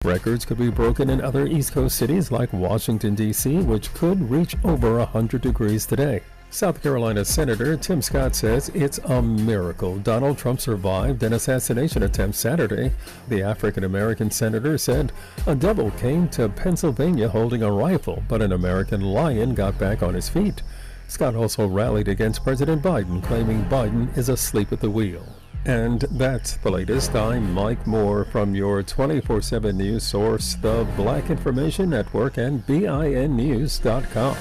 Records could be broken in other East Coast cities like Washington, D.C., which could reach over 100 degrees today. South Carolina Senator Tim Scott says it's a miracle Donald Trump survived an assassination attempt Saturday. The African-American senator said a devil came to Pennsylvania holding a rifle, but an American lion got back on his feet. Scott also rallied against President Biden, claiming Biden is asleep at the wheel. And that's the latest. I'm Mike Moore from your 24/7 news source, the Black Information Network, and BINnews.com.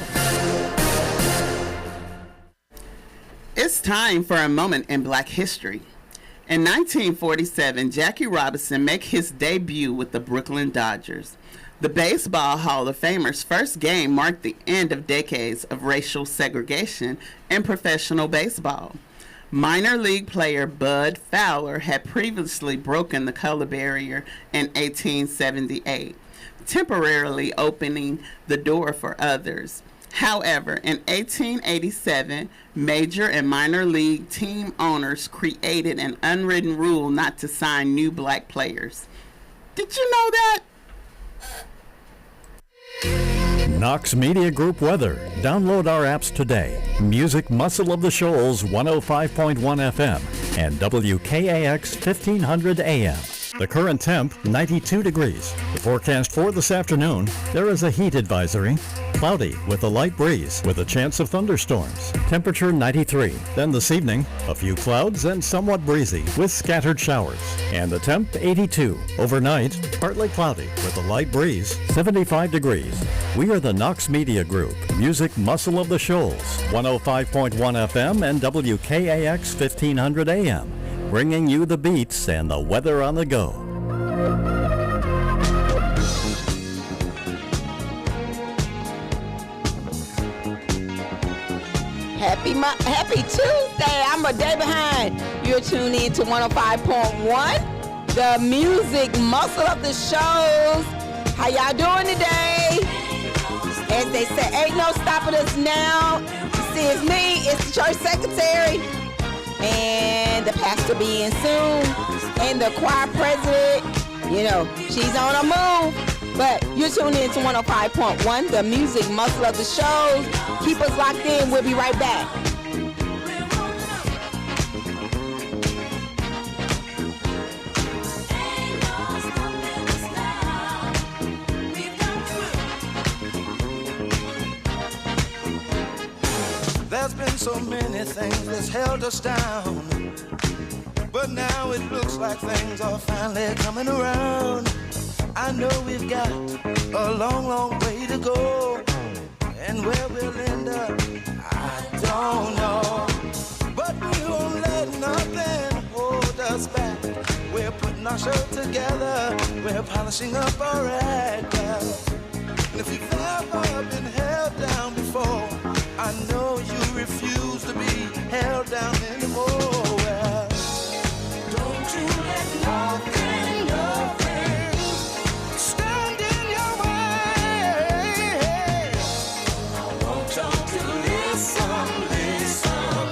It's time for a moment in Black history. In 1947, Jackie Robinson made his debut with the Brooklyn Dodgers. The Baseball Hall of Famer's first game marked the end of decades of racial segregation in professional baseball. Minor league player Bud Fowler had previously broken the color barrier in 1878, temporarily opening the door for others. However, in 1887, major and minor league team owners created an unwritten rule not to sign new black players. Did you know that? Knox Media Group weather. Download our apps today. Music Muscle of the Shoals 105.1 FM and WKAX 1500 AM. The current temp, 92 degrees. The forecast for this afternoon, there is a heat advisory. Cloudy with a light breeze with a chance of thunderstorms. Temperature 93. Then this evening, a few clouds and somewhat breezy with scattered showers. And the temp, 82. Overnight, partly cloudy with a light breeze, 75 degrees. We are the Knox Media Group, Music Muscle of the Shoals, 105.1 FM and WKAX 1500 AM. Bringing you the beats and the weather on the go. Happy Tuesday. I'm a day behind. You're tuned in to 105.1, the music muscle of the shows. How y'all doing today? As they say, ain't no stopping us now. See, it's me, it's the church secretary, and the pastor being soon, and the choir president. You know, she's on a move. But you're tuned in to 105.1, the music muscle of the shows. Keep us locked in. We'll be right back. There's been so many things that's held us down, but now it looks like things are finally coming around. I know we've got a long, long way to go, and where we'll end up, I don't know. But we won't let nothing hold us back. We're putting our show together, we're polishing up our act. And if you've ever been held down before, I know you refuse to be held down anymore. Well, don't you let nothing, nothing stand in your way. I want y'all to listen, listen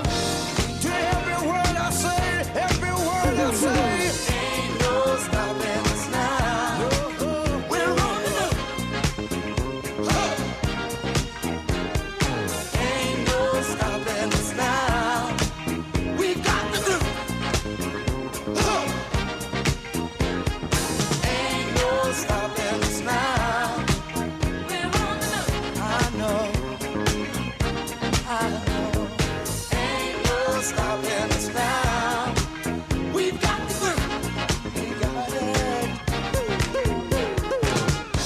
to every word I say, every word I say. Ain't no stopping us now. We're rolling up. Ain't no stopping us now. We got to do. Ain't no stopping us now. We're rolling up. I know. Ain't no stopping us now. We've got to do. We got it.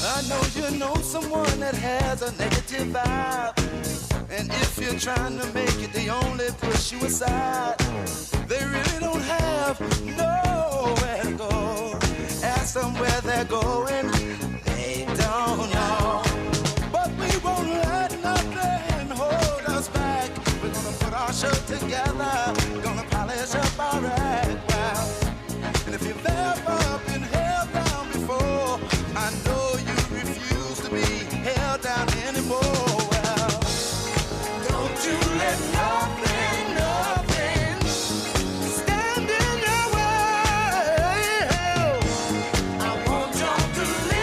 I know you know someone that has a negative vibe, and if you're trying to make it, they only push you aside. They really don't have nowhere to go. Ask them where they're going, they don't know. But we won't let nothing hold us back. We're gonna put our show together, gonna polish up our act. Well, and if you've ever been held down before, I know you refuse to be held down anymore. Well, don't you let nothing, nothing stand in your way. I want y'all to live.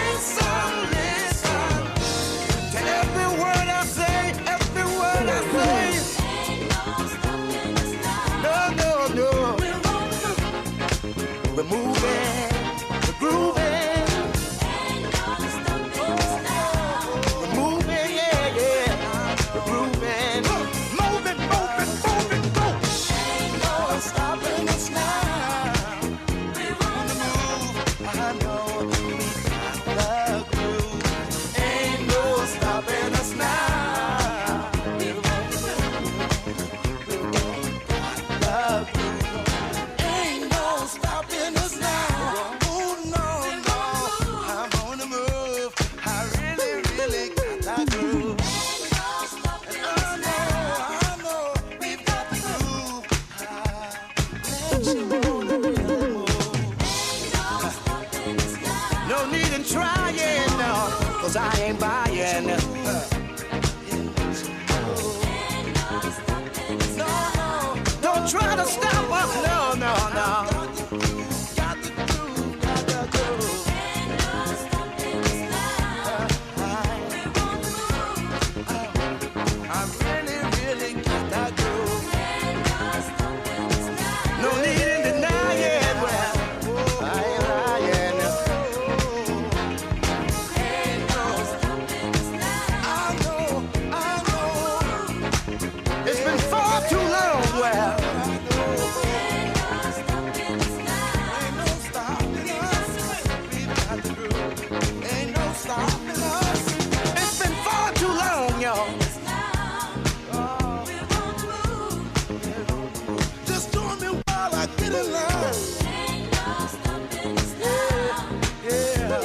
denying, no, 'cause I ain't buying. No, don't try to stop us, no, no, no. Got the groove, got the groove. I really, really got that groove. No need in denying, well, I ain't lying. I know. It's been far too long, well. Ain't no stopping us. We've got the groove. Ain't no stopping us. It's been far too long, y'all. Just join me while I get in line. Yeah.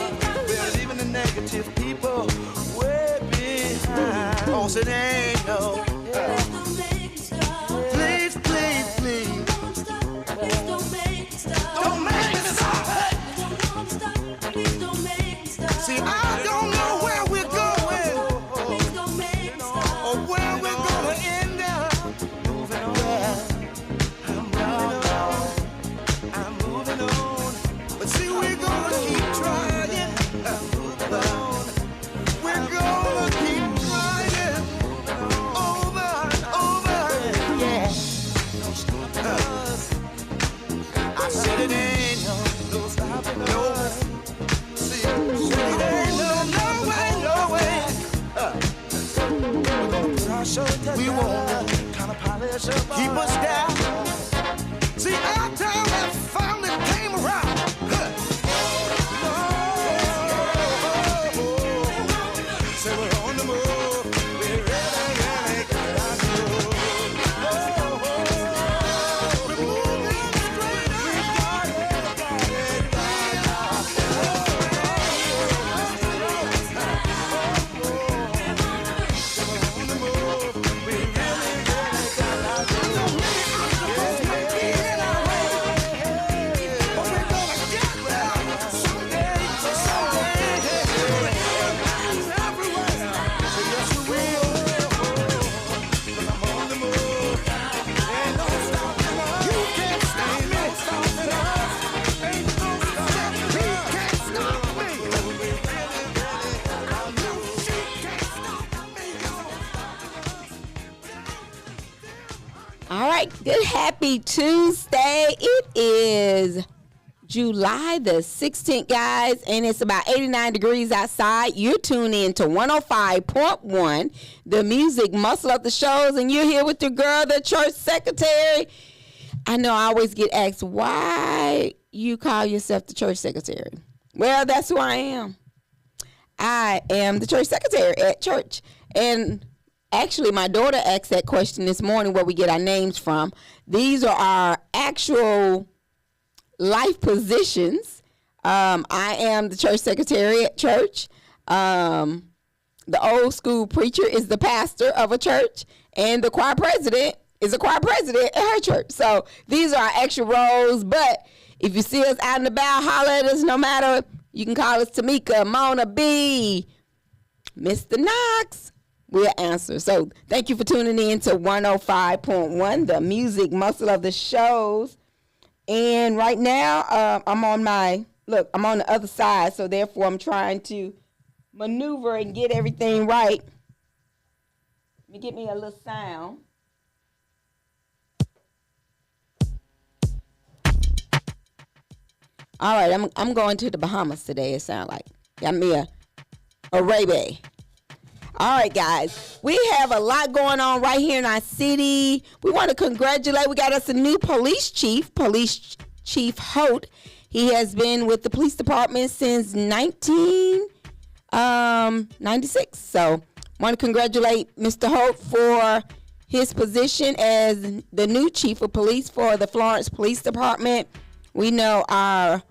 We're leaving the negative people way behind. 'Cause it ain't no. Please, please, please. Don't make me stop. See, I don't know where we're going or where we're gonna end up. Moving on. I'm moving on. But see, we're gonna keep trying. Moving on. We're gonna keep trying. Over and over. Yeah. I said it ain't no stopping us. See, it ain't no way. We're gonna put our show together. We won't kind of polish up. Keep us down. See, our time has finally came around. Say we're on the move. We really got our groove. We're moving straight up. We got it. All right, good happy Tuesday. It is July the 16th, guys, and it's about 89 degrees outside. You're tuned in to 105.1, the music muscle of the shows, and you're here with your girl, the church secretary. I know I always get asked, why you call yourself the church secretary? Well, that's who I am. I am the church secretary at church, and actually, my daughter asked that question this morning, where we get our names from. These are our actual life positions. I am the church secretary at church. The old school preacher is the pastor of a church, and the choir president is a choir president at her church. So these are our actual roles. But if you see us out and about, holler at us. No matter, you can call us Tamika, Mona B, Mr. Knox. We'll answer. So thank you for tuning in to 105.1, the music muscle of the shows. And right now, I'm on the other side. So therefore, I'm trying to maneuver and get everything right. Let me get me a little sound. All right, I'm going to the Bahamas today, it sounds like. Got me a Ray-Bay. All right, guys, we have a lot going on right here in our city. We want to congratulate. We got us a new police chief Holt. He has been with the police department since 1996. So want to congratulate Mr. Holt for his position as the new chief of police for the Florence Police Department. We know our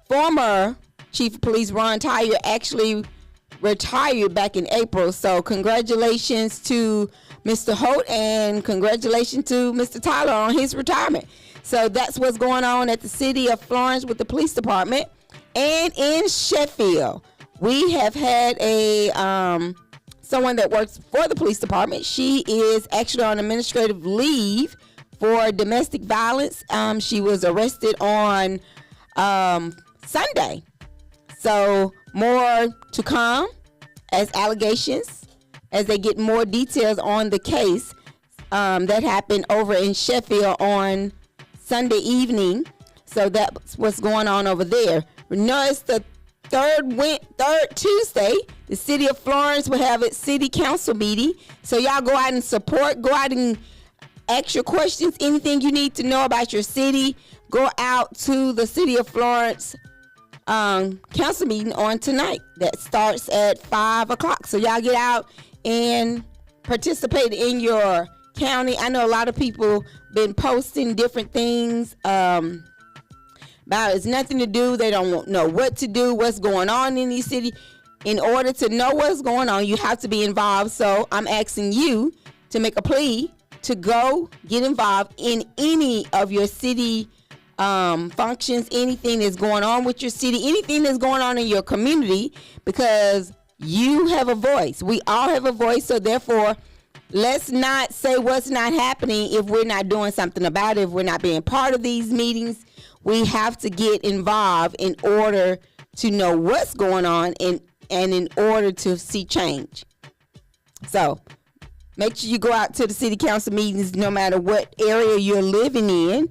former chief of police, Ron Tyler, actually retired back in April. So congratulations to Mr. Holt and congratulations to Mr. Tyler on his retirement. So that's what's going on at the city of Florence with the police department. And in Sheffield, we have had a someone that works for the police department. She is actually on administrative leave for domestic violence. She was arrested on Sunday. So more to come as allegations, as they get more details on the case that happened over in Sheffield on Sunday evening. So that's what's going on over there. We know it's the third Tuesday. The city of Florence will have its city council meeting. So y'all go out and support. Go out and ask your questions. Anything you need to know about your city, go out to the city of Florence council meeting on tonight. That starts at 5 o'clock. So y'all get out and participate in your county. I know a lot of people been posting different things about it's nothing to do. They don't know what to do, what's going on in these city. In order to know what's going on, you have to be involved. So I'm asking you to make a plea to go get involved in any of your city functions, anything that's going on with your city, anything that's going on in your community, because you have a voice. We all have a voice. So therefore, let's not say what's not happening if we're not doing something about it, if we're not being part of these meetings. We have to get involved in order to know what's going on and in order to see change. So make sure you go out to the city council meetings no matter what area you're living in.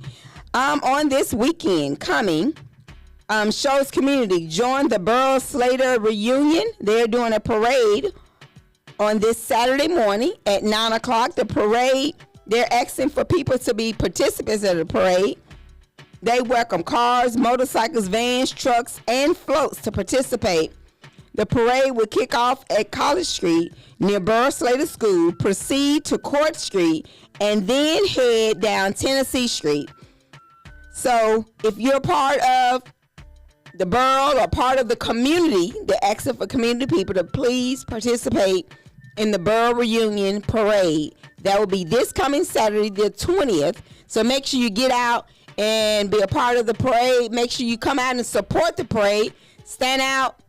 On this weekend coming, Shows Community, join the Burl Slater reunion. They're doing a parade on this Saturday morning at 9 o'clock. The parade, they're asking for people to be participants of the parade. They welcome cars, motorcycles, vans, trucks, and floats to participate. The parade will kick off at College Street near Burr Slater School, proceed to Court Street, and then head down Tennessee Street. So if you're part of the borough or part of the community, they're asking for community people to please participate in the Borough Reunion Parade. That will be this coming Saturday, the 20th. So make sure you get out and be a part of the parade. Make sure you come out and support the parade. Stand out,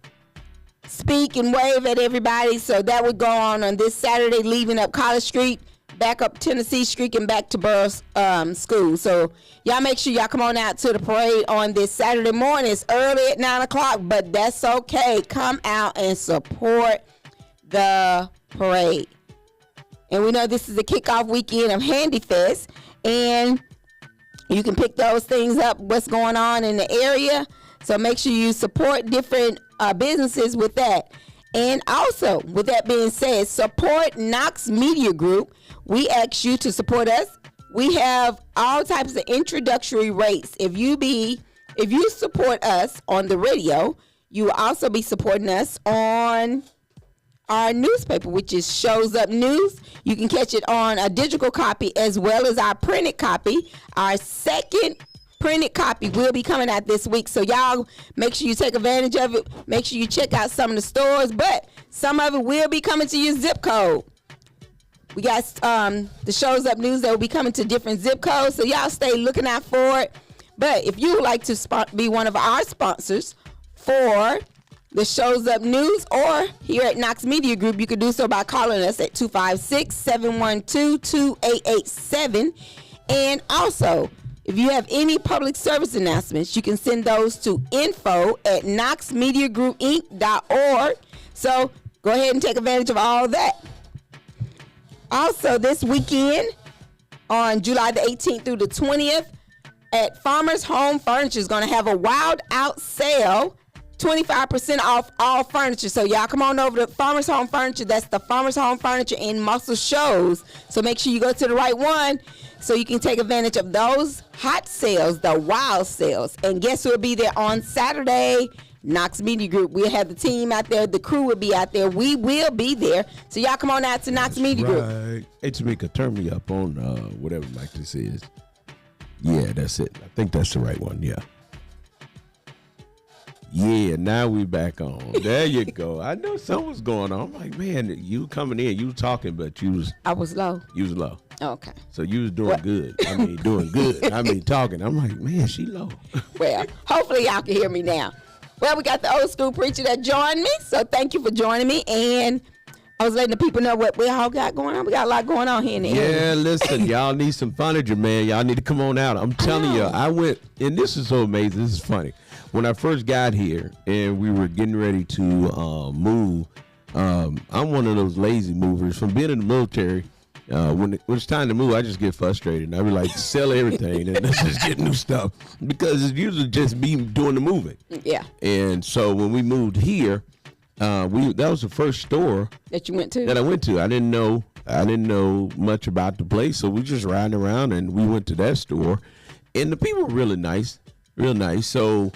speak, and wave at everybody. So that would go on this Saturday, leaving up College Street, back up Tennessee Street, and back to Burroughs School. So y'all make sure y'all come on out to the parade on this Saturday morning. It's early at 9 o'clock, but that's okay. Come out and support the parade. And we know this is the kickoff weekend of Handy Fest, and you can pick those things up, what's going on in the area. So make sure you support different businesses with that. And also, with that being said, support Knox Media Group. We ask you to support us. We have all types of introductory rates. If you support us on the radio, you will also be supporting us on our newspaper, which is Shows Up News. You can catch it on a digital copy as well as our printed copy. Our second printed copy will be coming out this week. So y'all make sure you take advantage of it. Make sure you check out some of the stores, but some of it will be coming to your zip code. We got the Shows Up News that will be coming to different zip codes. So y'all stay looking out for it. But if you would like to be one of our sponsors for the Shows Up News or here at Knox Media Group, you can do so by calling us at 256-712-2887. And also, if you have any public service announcements, you can send those to info@knoxmediagroupinc.org. So go ahead and take advantage of all of that. Also, this weekend on July the 18th through the 20th at Farmers Home Furniture is going to have a wild out sale, 25% off all furniture. So y'all come on over to Farmers Home Furniture. That's the Farmers Home Furniture in Muscle Shoals. So make sure you go to the right one so you can take advantage of those hot sales, the wild sales. And guess who will be there on Saturday? Knox Media Group. We'll have the team out there. The crew will be out there. We will be there. So y'all come on out to Knox Media Group. Hey, Tamika, turn me up on whatever mic this is. Yeah, that's it. I think that's the right one. Yeah. Yeah, now we back on. There you go. I know something was going on. I'm like, man, you coming in, you was talking, but I was low. You was low. Okay. So you was doing good. I mean, doing good. I mean, talking. I'm like, man, she low. Well, hopefully y'all can hear me now. Well, we got the old school preacher that joined me, so thank you for joining me. And I was letting the people know what we all got going on. We got a lot going on here in the area. Yeah, listen, y'all need some furniture, man. Y'all need to come on out. I'm telling you, I went, and this is so amazing. This is funny. When I first got here and we were getting ready to move, I'm one of those lazy movers. From being in the military, when it's time to move, I just get frustrated. And I be like, sell everything and let's just get new stuff. Because it's usually just me doing the moving. Yeah. And so when we moved here, that was the first store that you went to. That I went to. I didn't know much about the place, so we just riding around and we went to that store, and the people were really nice, real nice. So,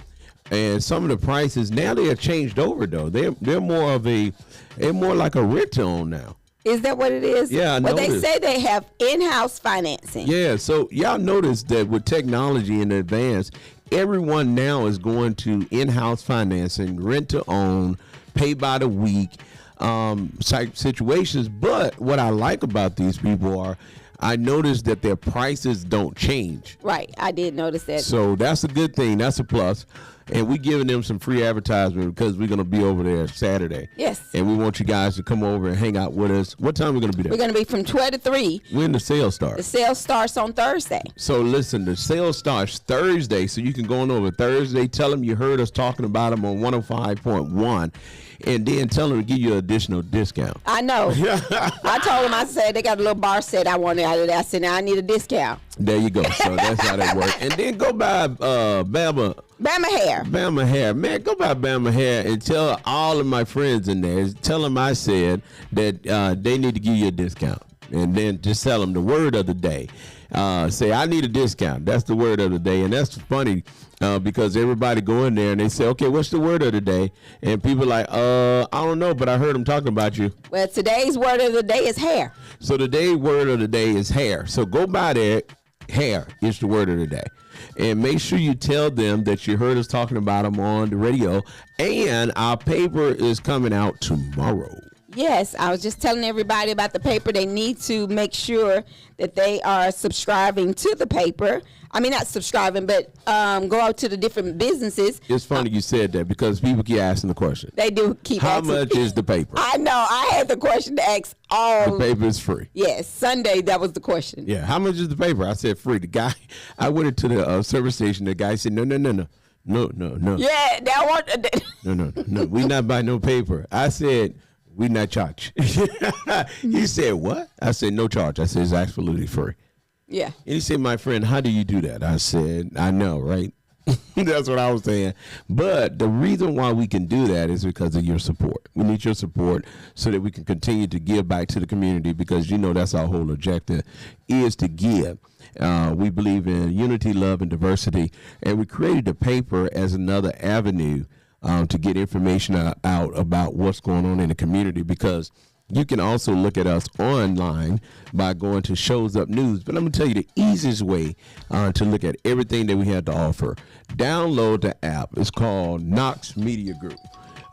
and some of the prices now they have changed over though. They're more like a rental now. Is that what it is? Yeah, I Well, they noticed. say they have in-house financing. Yeah, so y'all notice that with technology in advance, everyone now is going to in-house financing, rent to own, pay by the week type situations. But what I like about these people are I noticed that their prices don't change. Right, I did notice that. So that's a good thing. That's a plus. And we're giving them some free advertisement because we're going to be over there Saturday. Yes. And we want you guys to come over and hang out with us. What time are we going to be there? We're going to be from 12 to 3. When the sale starts? The sale starts on Thursday. So listen, the sale starts Thursday, so you can go on over Thursday, tell them you heard us talking about them on 105.1, and then tell them to give you an additional discount. I know. I told them, I said, they got a little bar set I wanted out of that. I said, now I need a discount. There you go. So that's how that works. And then go by Bama Hair. Man, go by Bama Hair and tell all of my friends in there, tell them I said that they need to give you a discount. And then just tell them the word of the day. Say, I need a discount. That's the word of the day. And that's funny because everybody go in there and they say, okay, what's the word of the day? And people are like, I don't know, but I heard them talking about you. Well, today's word of the day is hair. So today's word of the day is hair. So go by there. Hair is the word of the day. And make sure you tell them that you heard us talking about them on the radio. And our paper is coming out tomorrow. Yes, I was just telling everybody about the paper. They need to make sure that they are subscribing to the paper. I mean, not subscribing, but go out to the different businesses. It's funny you said that because people keep asking the question. They do keep asking. How much is the paper? I know. I had the question to ask all. The paper is free. Yes, Sunday, that was the question. Yeah, how much is the paper? I said free. The guy, I went into the service station. The guy said, no. Yeah, that one. No. We not buy no paper. I said, we not charge. He said, what? I said, no charge. I said, it's absolutely free. Yeah. And he said, my friend, how do you do that? I said, I know, right? That's what I was saying. But the reason why we can do that is because of your support. We need your support so that we can continue to give back to the community because, that's our whole objective is to give. We believe in unity, love, and diversity. And we created the paper as another avenue to get information out about what's going on in the community because you can also look at us online by going to Shows Up News. But I'm going to tell you the easiest way to look at everything that we have to offer. Download the app. It's called Knox Media Group.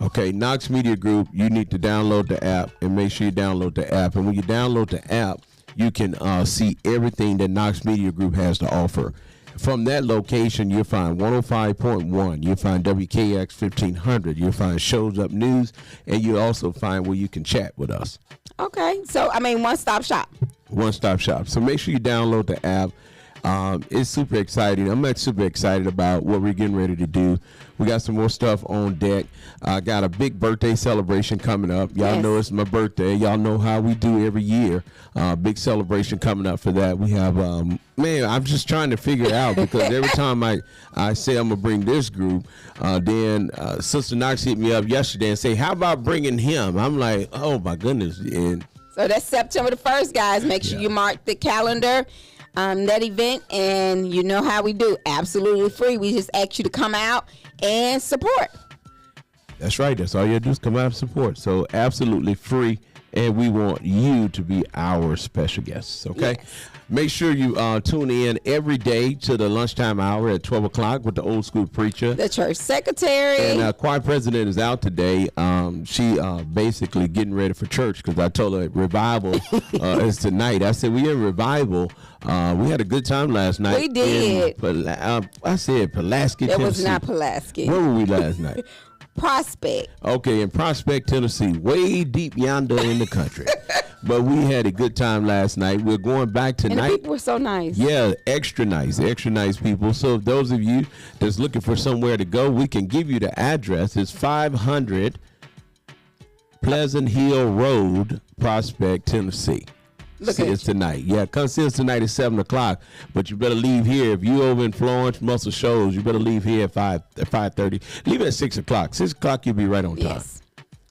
Okay, Knox Media Group, you need to download the app and make sure you download the app. And when you download the app, you can see everything that Knox Media Group has to offer. From that location, you'll find 105.1. You'll find WKX 1500. You'll find Shows Up News. And you'll also find where you can chat with us. Okay. So, one-stop shop. One-stop shop. So make sure you download the app. It's super exciting. I'm super excited about what we're getting ready to do. We got some more stuff on deck. I got a big birthday celebration coming up. Y'all know it's my birthday. Y'all know how we do every year. Big celebration coming up for that. We have, I'm just trying to figure it out because every time I say I'm going to bring this group, then Sister Knox hit me up yesterday and say, how about bringing him? I'm like, oh, my goodness. And so that's September the 1st, guys. Make sure you mark the calendar. That event, and you know how we do. Absolutely free. We just ask you to come out and support. That's right. That's all you have to do is come out and support. So absolutely free, and we want you to be our special guests, okay? Yes. Make sure you tune in every day to the lunchtime hour at 12 o'clock with the old school preacher. The church secretary. And choir president is out today. She basically getting ready for church because I told her revival is tonight. I said, we in revival. We had a good time last night. We did. I said Pulaski, It was not Pulaski. Where were we last night? Prospect. Okay, in Prospect, Tennessee, way deep yonder in the country. But we had a good time last night. We're going back tonight. And the people were so nice. Yeah, extra nice people. So those of you that's looking for somewhere to go, we can give you the address. It's 500 Pleasant Hill Road, Prospect, Tennessee. See us tonight. Yeah, come see us tonight at 7 o'clock. But you better leave here. If you over in Florence, Muscle Shoals, you better leave here at 5:30. Leave at 6 o'clock. 6 o'clock, you'll be right on time. Yes.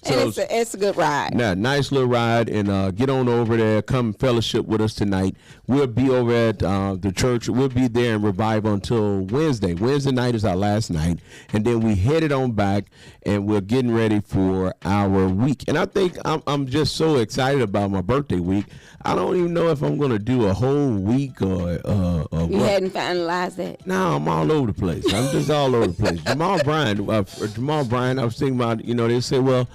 And So it's a good ride. Yeah, nice little ride, and get on over there. Come fellowship with us tonight. We'll be over at the church. We'll be there in revival until Wednesday. Wednesday night is our last night, and then we headed on back, and we're getting ready for our week. And I think I'm just so excited about my birthday week. I don't even know if I'm going to do a whole week or You hadn't finalized that? No, I'm all over the place. I'm just all over the place. Jamal Bryant, I was thinking about, they say, well,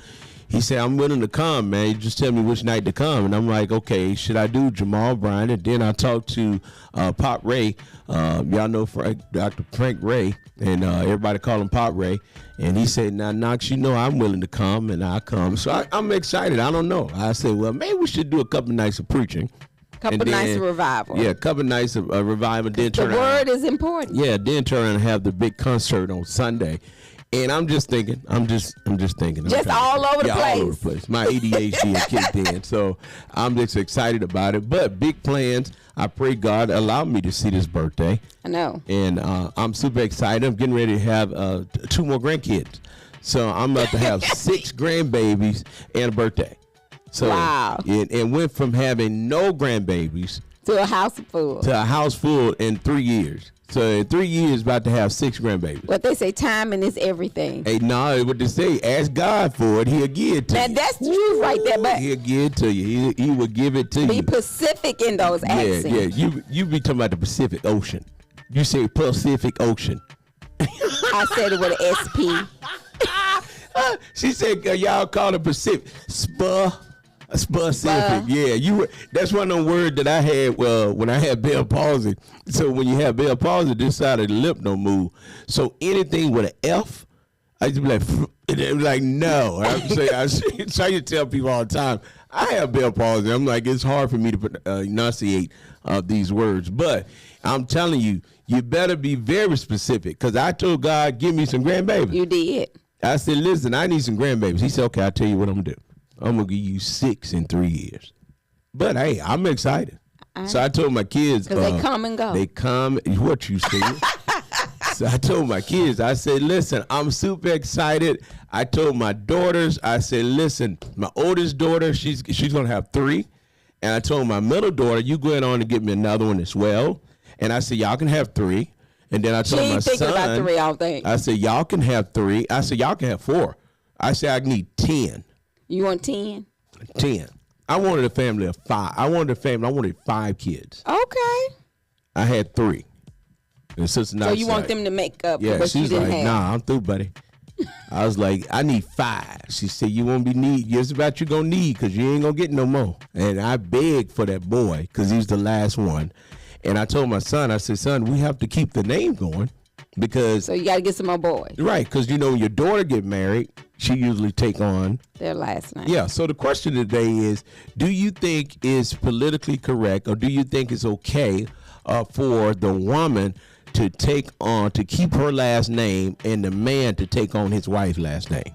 he said, I'm willing to come, man. You just tell me which night to come. And I'm like, okay, should I do Jamal Bryant? And then I talked to Pop Ray. Y'all know Dr. Frank Ray, and everybody call him Pop Ray. And he said, now, Knox, I'm willing to come, and I'll come. So I'm excited. I don't know. I said, well, maybe we should do a couple nights of preaching. Couple nights of revival. Yeah, a couple nights of revival. Then the word is important. Yeah, then turn around and have the big concert on Sunday. And I'm just thinking. Just all over the place. All over the place. My ADHD has kicked in, so I'm just excited about it. But big plans. I pray God allow me to see this birthday. I know. And I'm super excited. I'm getting ready to have 2 more grandkids. So I'm about to have 6 grandbabies and a birthday. So, wow. And went from having no grandbabies to a house full in 3 years. So in 3 years, about to have 6 grandbabies. What they say, timing is everything. Hey, no, what they say, ask God for it, he'll give it to you. Now, that's the truth right there, but he'll give it to you. He will give it to you. Be Pacific in those accents. Yeah. You be talking about the Pacific Ocean. You say Pacific Ocean. I said it with an SP. She said, y'all call it Pacific. Specific, yeah. That's one of the words that I had when I had Bell palsy. So when you have Bell palsy, this side of the lip don't move. So anything with an F, I just be like, and it was like no. I try to tell people all the time, I have Bell palsy. I'm like, it's hard for me to enunciate these words. But I'm telling you, you better be very specific, because I told God, give me some grandbabies. You did. I said, listen, I need some grandbabies. He said, okay, I'll tell you what I'm going to do. I'm going to give you 6 in 3 years. But, hey, I'm excited. So I told my kids. Because they come and go. They come. What you said. So I told my kids, I said, listen, I'm super excited. I told my daughters, I said, listen, my oldest daughter, she's going to have 3. And I told my middle daughter, you going on to get me another one as well. And I said, y'all can have 3. And then I told my son. About 3, I don't think. I said, y'all can have 3. I said, y'all can have 4. I said, I need 10. You want 10? 10. I wanted a family of 5. I wanted 5 kids. Okay. I had 3. And sister so you want them to make up for what you didn't have? Yeah, she's like, nah, I'm through, buddy. I was like, I need 5. She said, you won't be need. Just about you gonna need, because you ain't gonna get no more. And I begged for that boy, because he's the last one. And I told my son, I said, son, we have to keep the name going, because. So you got to get some more boys. Right, because when your daughter get married, she usually take on their last name. Yeah. So the question today is, do you think it's politically correct, or do you think it's okay for the woman to keep her last name, and the man to take on his wife's last name?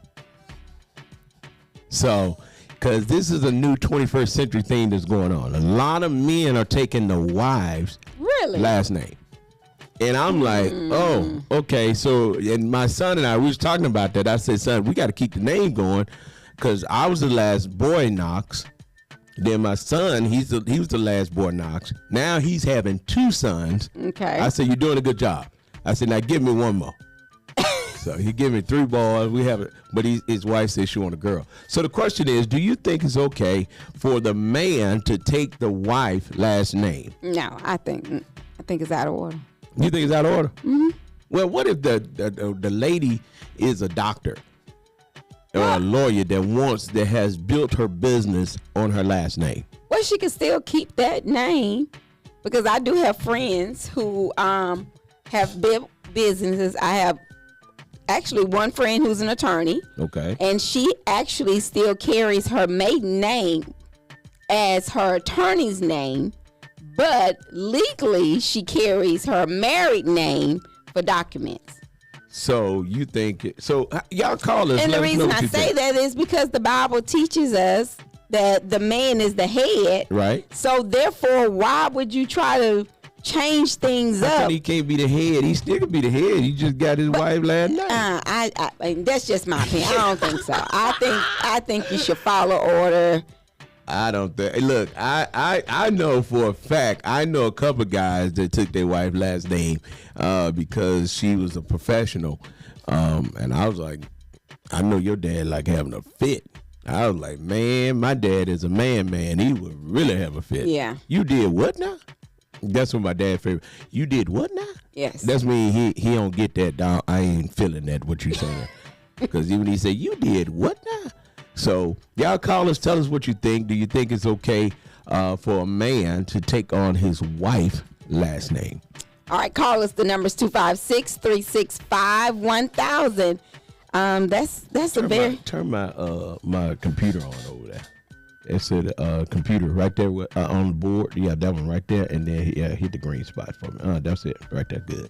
So, because this is a new 21st century thing that's going on. A lot of men are taking the wives' last name. And I'm like, oh, okay. So, and my son and I, we was talking about that. I said, son, we got to keep the name going, because I was the last boy Knox. Then my son, he was the last boy Knox. Now he's having 2 sons. Okay. I said, you're doing a good job. I said, now give me one more. So he gave me 3 boys. We have it, but his wife says she want a girl. So the question is, do you think it's okay for the man to take the wife last name? No, I think it's out of order. You think it's out of order? Mm-hmm. Well, what if the lady is a doctor or a lawyer that has built her business on her last name? Well, she can still keep that name, because I do have friends who have businesses. I have actually one friend who's an attorney. Okay. And she actually still carries her maiden name as her attorney's name, but legally she carries her married name for documents. So you think so? Y'all call us. And the let us know reason what I you say think. that is because the Bible teaches us that the man is the head. Right. So therefore, why would you try to change things How up? come he can't be the head? He still can be the head. He just got his wife last night. I mean, that's just my opinion. I don't think so. I think you should follow order. I don't think. Look, I know for a fact. I know a couple guys that took their wife's last name because she was a professional, and I was like, I know your dad like having a fit. I was like, man, my dad is a man. He would really have a fit. Yeah. You did what now? That's what my dad favorite. You did what now? Yes. That's mean he don't get that down. I ain't feeling that what you saying. Because even he said, you did what now? So y'all call us, tell us what you think. Do you think it's okay for a man to take on his wife's last name? All right, call us. The number's 256-365-1000. That's a very Turn my my computer on over there. It said computer right there on the board. Yeah, that one right there, and then hit the green spot for me. That's it right there. Good.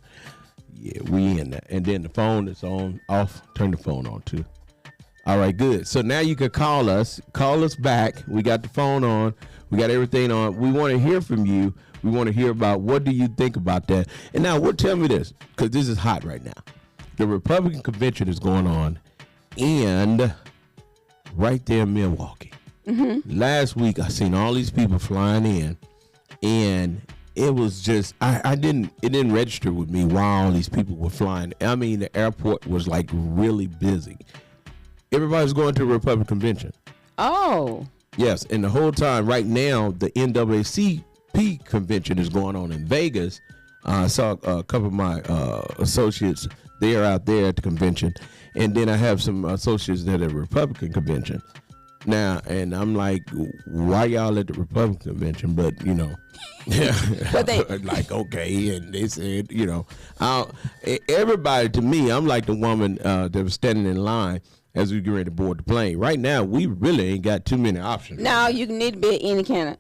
Yeah, we in that. And then the phone is on off. Turn the phone on too. All right, good. So now you can call us. Call us back. We got the phone on. We got everything on. We want to hear from you. We want to hear about what do you think about that. And now, tell me this, because this is hot right now. The Republican convention is going on, and right there in Milwaukee. Mm-hmm. Last week, I seen all these people flying in, and it was just it didn't register with me why all these people were flying. I mean, the airport was like really busy. Everybody's going to the Republican convention. Oh. Yes, and the whole time right now, the NAACP convention is going on in Vegas. I saw a couple of my associates. They are out there at the convention, and then I have some associates at the Republican convention. Now, and I'm like, why y'all at the Republican convention? But yeah, but they like okay, and they said, everybody to me, I'm like the woman that was standing in line as we get ready to board the plane. Right now, we really ain't got too many options. No, you need to be any kind of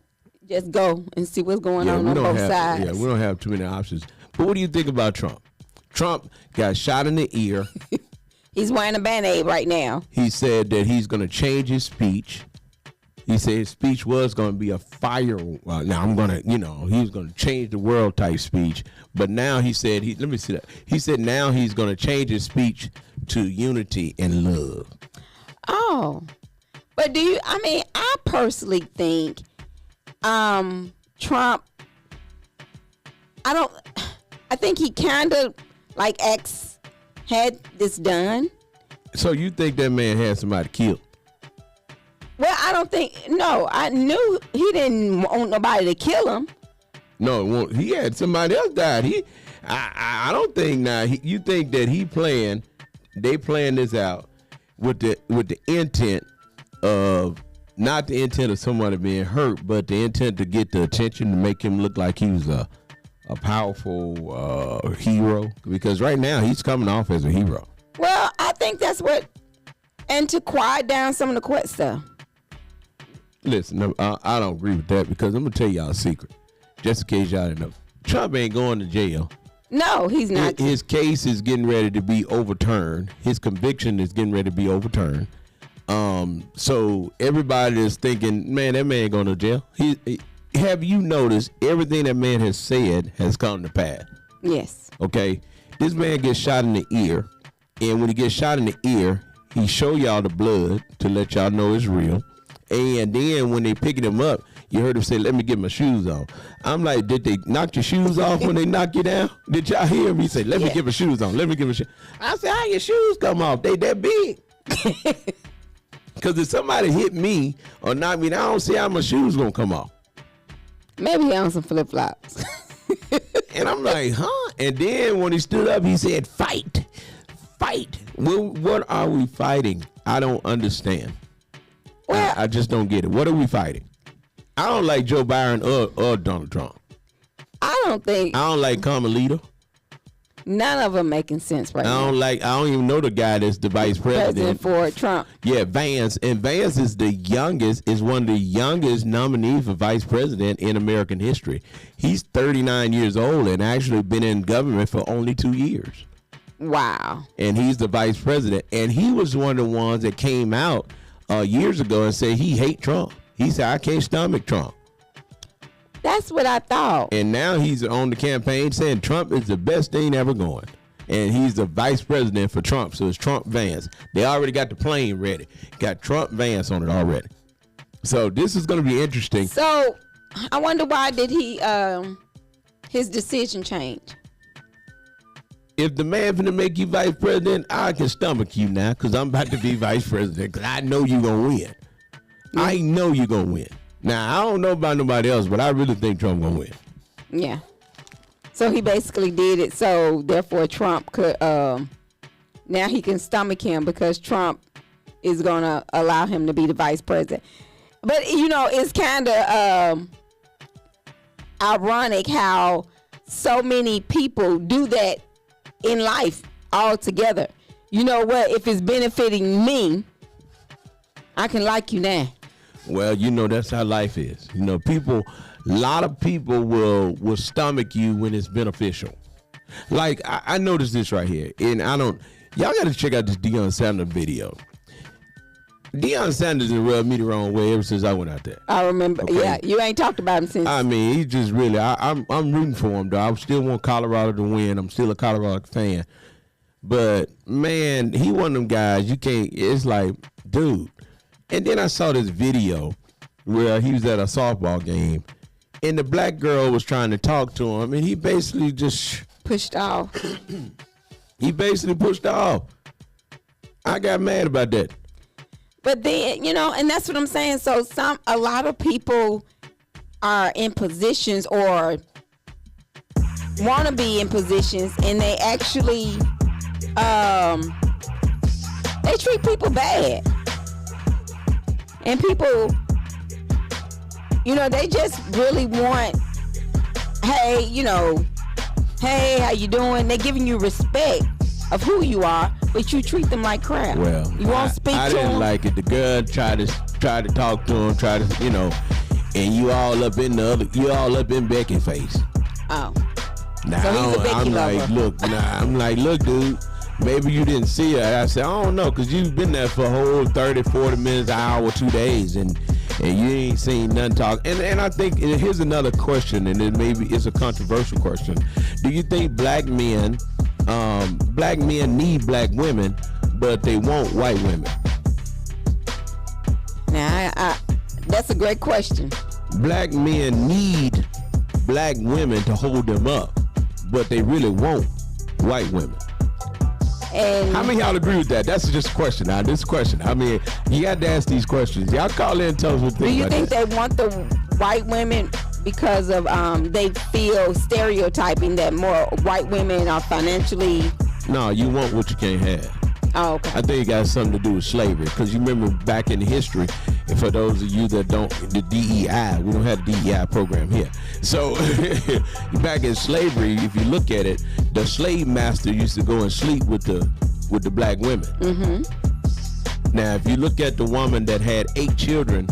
just go and see what's going on both sides. Yeah, we don't have too many options. But what do you think about Trump? Trump got shot in the ear. He's wearing a Band-Aid right now. He said that he's going to change his speech. He said his speech was going to be a fire. Well, now I'm going to, he was going to change the world type speech. But now he said, let me see that. He said now he's going to change his speech to unity and love. Oh, but I personally think Trump, I think he kind of like had this done. So you think that man had somebody killed? Well, I don't think. No, I knew he didn't want nobody to kill him. No, he had somebody else died. I don't think now. You think that they playing this out with the intent of not the intent of somebody being hurt, but the intent to get the attention to make him look like he was a powerful hero, because right now he's coming off as a hero. Well, I think that's and to quiet down some of the quit stuff. Listen, I don't agree with that, because I'm gonna tell y'all a secret, just in case y'all didn't know. Trump ain't going to jail. No, he's not. His case is getting ready to be overturned. His conviction is getting ready to be overturned. So everybody is thinking, man, that man ain't going to jail. Have you noticed everything that man has said has come to pass? Yes. Okay. This man gets shot in the ear, and when he gets shot in the ear, he show y'all the blood to let y'all know it's real. And then when they picking him up, you heard him say, let me get my shoes on. I'm like, did they knock your shoes off when they knock you down? Did y'all hear him? He said, let me get my shoes on. Let me get my shoes. I said, how your shoes come off? They that big. Because if somebody hit me or knock me down, I don't see how my shoes going to come off. Maybe he on some flip-flops. And I'm like, huh? And then when he stood up, he said, fight. Fight. Well, what are we fighting? I don't understand. Well, I just don't get it. What are we fighting? I don't like Joe Biden or Donald Trump. I don't like Carmelita. None of them making sense right now. I don't even know the guy that's the vice president for Trump. Yeah, Vance. And Vance is one of the youngest nominees for vice president in American history. He's 39 years old and actually been in government for only 2 years. Wow. And he's the vice president. And he was one of the ones that came out years ago and said he hate Trump. He said, I can't stomach Trump. That's what I thought. And now he's on the campaign saying Trump is the best thing ever going. And he's the vice president for Trump. So it's Trump Vance. They already got the plane ready. Got Trump Vance on it already. So this is going to be interesting. So I wonder why did he his decision change? If the man finna make you vice president, I can stomach you now because I'm about to be vice president because I know you're going to win. Yeah. I know you're going to win. Now, I don't know about nobody else, but I really think Trump going to win. Yeah. So he basically did it so therefore Trump could, now he can stomach him because Trump is going to allow him to be the vice president. But, it's kind of ironic how so many people do that in life all together. You know what? If it's benefiting me, I can like you now. Well, that's how life is. A lot of people will stomach you when it's beneficial. Like, I noticed this right here. And y'all got to check out this Deion Sanders video. Deion Sanders has rubbed me the wrong way ever since I went out there. I remember. Okay? Yeah, you ain't talked about him since. I mean, he just really, I'm rooting for him, though. I still want Colorado to win. I'm still a Colorado fan. But, man, he one of them guys, it's like, dude. And then I saw this video where he was at a softball game, and the black girl was trying to talk to him, and he basically just pushed off. He basically pushed off. I got mad about that. But then, and that's what I'm saying. So a lot of people are in positions or want to be in positions, and they actually they treat people bad. And people, they just really want, hey, hey, how you doing? They're giving you respect of who you are, but you treat them like crap. Well, you won't speak to them. I didn't like it. The girl tried to talk to him, and you all up in Becky's face. Oh. Now, so he's a Becky lover. I'm like, look, dude. Maybe you didn't see her. I said, I don't know, because you've been there for a whole 30, 40 minutes, an hour, 2 days, and you ain't seen none talk. And I think, here's another question, and it maybe it's a controversial question. Do you think black men need black women, but they want white women? Now, that's a great question. Black men need black women to hold them up, but they really want white women. And how many of y'all agree with that? That's just a question. Now, this question. I mean, you got to ask these questions. Y'all call in and tell us what you think. Do you think that. They want the white women because of they feel stereotyping that more white women are financially? No, you want what you can't have. Oh, okay. I think it got something to do with slavery, because you remember back in history, and for those of you that don't, the DEI, we don't have the DEI program here. So back in slavery, if you look at it, the slave master used to go and sleep with the black women. Mm-hmm. Now, if you look at the woman that had 8 children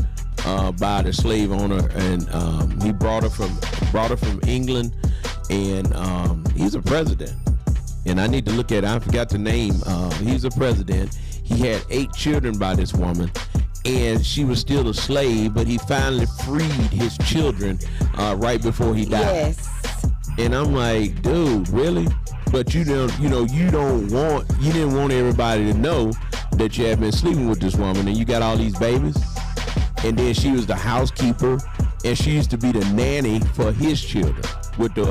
by the slave owner, and he brought her from England, and he's a president. And I need to look at it. I forgot the name. He's a president. He had 8 children by this woman, and she was still a slave, but he finally freed his children right before he died. Yes. And I'm like, dude, really? But you didn't want everybody to know that you had been sleeping with this woman, and you got all these babies. And then she was the housekeeper, and she used to be the nanny for his children with the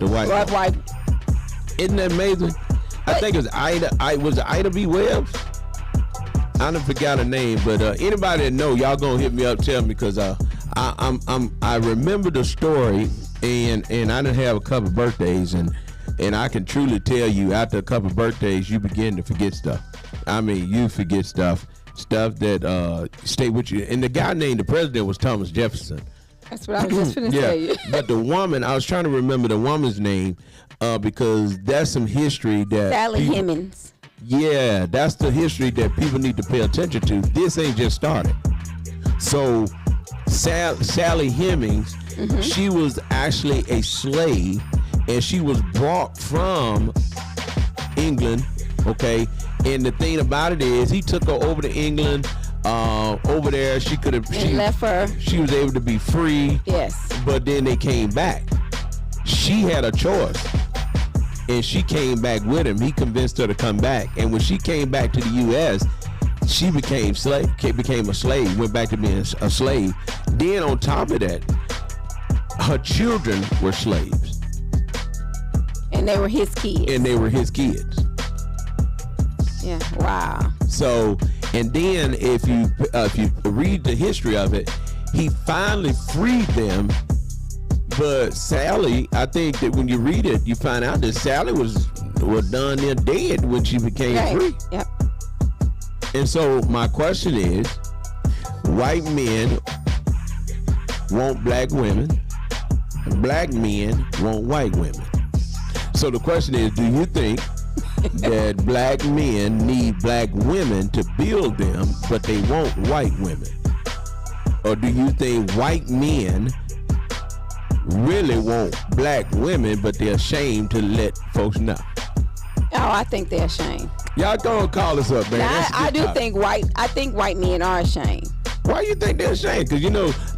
white woman. Right. Isn't that amazing? I think it was Ida B. Webbs? I done forgot her name, but anybody that know, y'all gonna hit me up, tell me, because I remember the story, and I done have a couple birthdays, and I can truly tell you, after a couple birthdays, you begin to forget stuff. I mean, you forget stuff that stay with you. And the guy named the president was Thomas Jefferson. That's what I was just finna tell you. But the woman, I was trying to remember the woman's name because that's some history that Sally Hemings. Yeah, that's the history that people need to pay attention to. This ain't just started. So Sally Hemings, she was actually a slave, and she was brought from England, okay? And the thing about it is, he took her over to England. Over there, she left her. She was able to be free. Yes. But then they came back. She had a choice, and she came back with him. He convinced her to come back, and when she came back to the U.S., she became a slave. Went back to being a slave. Then on top of that, her children were slaves, and they were his kids. Yeah. Wow. So, and then if you read the history of it, he finally freed them. But Sally, I think that when you read it, you find out that Sally was done there dead when she became free. Yep. And so my question is, white men want black women, and black men want white women. So the question is, do you think that black men need black women to build them, but they want white women? Or do you think white men really want black women, but they're ashamed to let folks know? Oh, I think they're ashamed. Y'all gonna call us up, man. Now, I think white men are ashamed. Why you think they're ashamed? Because,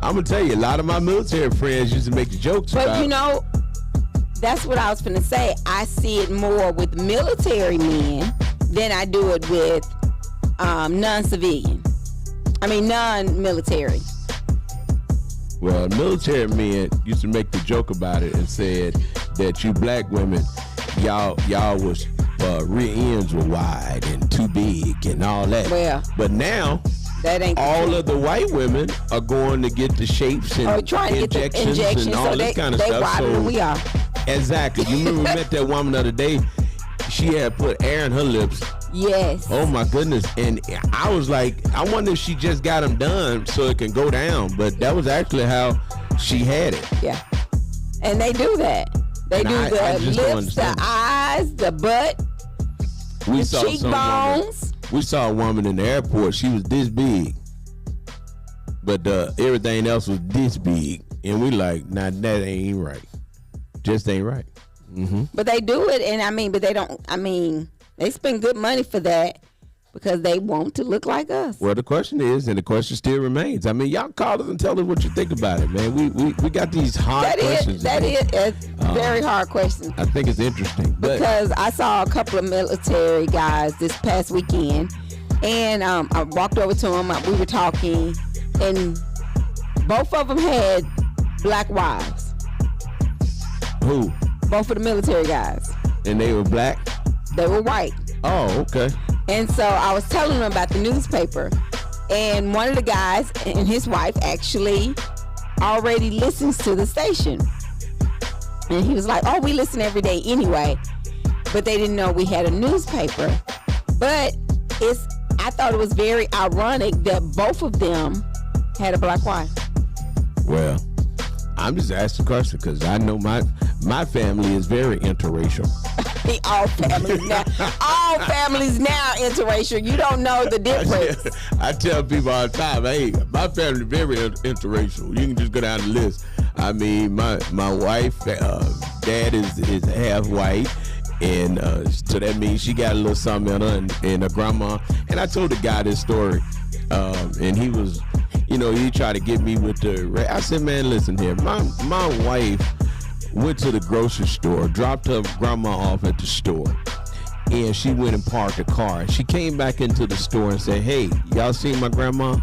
I'm gonna tell you, a lot of my military friends used to make jokes about. But that's what I was gonna say. I see it more with military men than I do it with non-civilian. I mean, non-military. Well, military men used to make the joke about it and said that you black women, y'all was rear ends were wide and too big and all that. Well, but now that ain't all of the white women are going to get the shapes and injections and all this kind of stuff. So we are. Exactly. You remember we met that woman the other day? She had put air in her lips. Yes. Oh my goodness. And I was like, I wonder if she just got them done so it can go down. But that was actually how she had it. Yeah. And they do that. They do the lips, the eyes, the butt, the cheekbones. We saw a woman in the airport. She was this big, but everything else was this big. And we like, nah, that ain't right. Just ain't right. Mm-hmm. But they do it, and but they don't. They spend good money for that because they want to look like us. Well, the question is, and the question still remains. Y'all call us and tell us what you think about it, man. We got these hard questions. That is a very hard question. I think it's interesting. Because I saw a couple of military guys this past weekend, and I walked over to them. We were talking, and both of them had black wives. Who? Both of the military guys. And they were black? They were white. Oh, okay. And so I was telling them about the newspaper, and one of the guys and his wife actually already listens to the station. And he was like, oh, we listen every day anyway. But they didn't know we had a newspaper. But I thought it was very ironic that both of them had a black wife. Well, I'm just asking a question because I know my family is very interracial. All families now interracial. You don't know the difference. I tell people all the time, hey, my family very interracial. You can just go down the list. My wife, dad is half white, and so that means she got a little something in her, and her grandma. And I told the guy this story, and he was, he tried to get me with I said, man, listen here, my wife went to the grocery store, dropped her grandma off at the store, and she went and parked the car. She came back into the store and said, hey, y'all seen my grandma?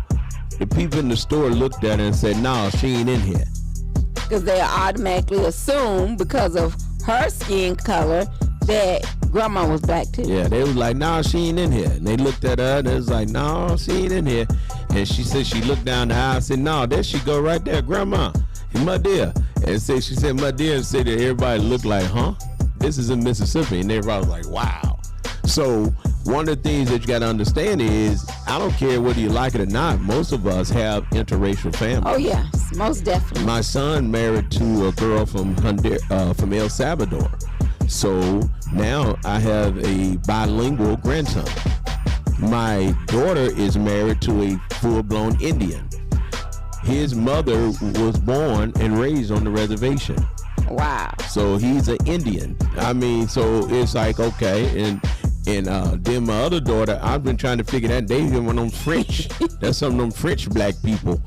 The people in the store looked at her and said, no, she ain't in here. Because they automatically assume because of her skin color that grandma was black too. Yeah, they was like, no, she ain't in here. And they looked at her and they was like, no, she ain't in here. And she said she looked down the aisle and said, no, there she go right there, grandma. My dear. And she said, my dear, and said that everybody looked like, huh? This is in Mississippi. And everybody was like, wow. So one of the things that you got to understand is, I don't care whether you like it or not, most of us have interracial families. Oh, yes, most definitely. My son married to a girl from El Salvador. So now I have a bilingual grandson. My daughter is married to a full-blown Indian. His mother was born and raised on the reservation. Wow. So he's an Indian. I mean, so it's like, okay, and then my other daughter, I've been trying to figure that. They one of them French. That's some of them French black people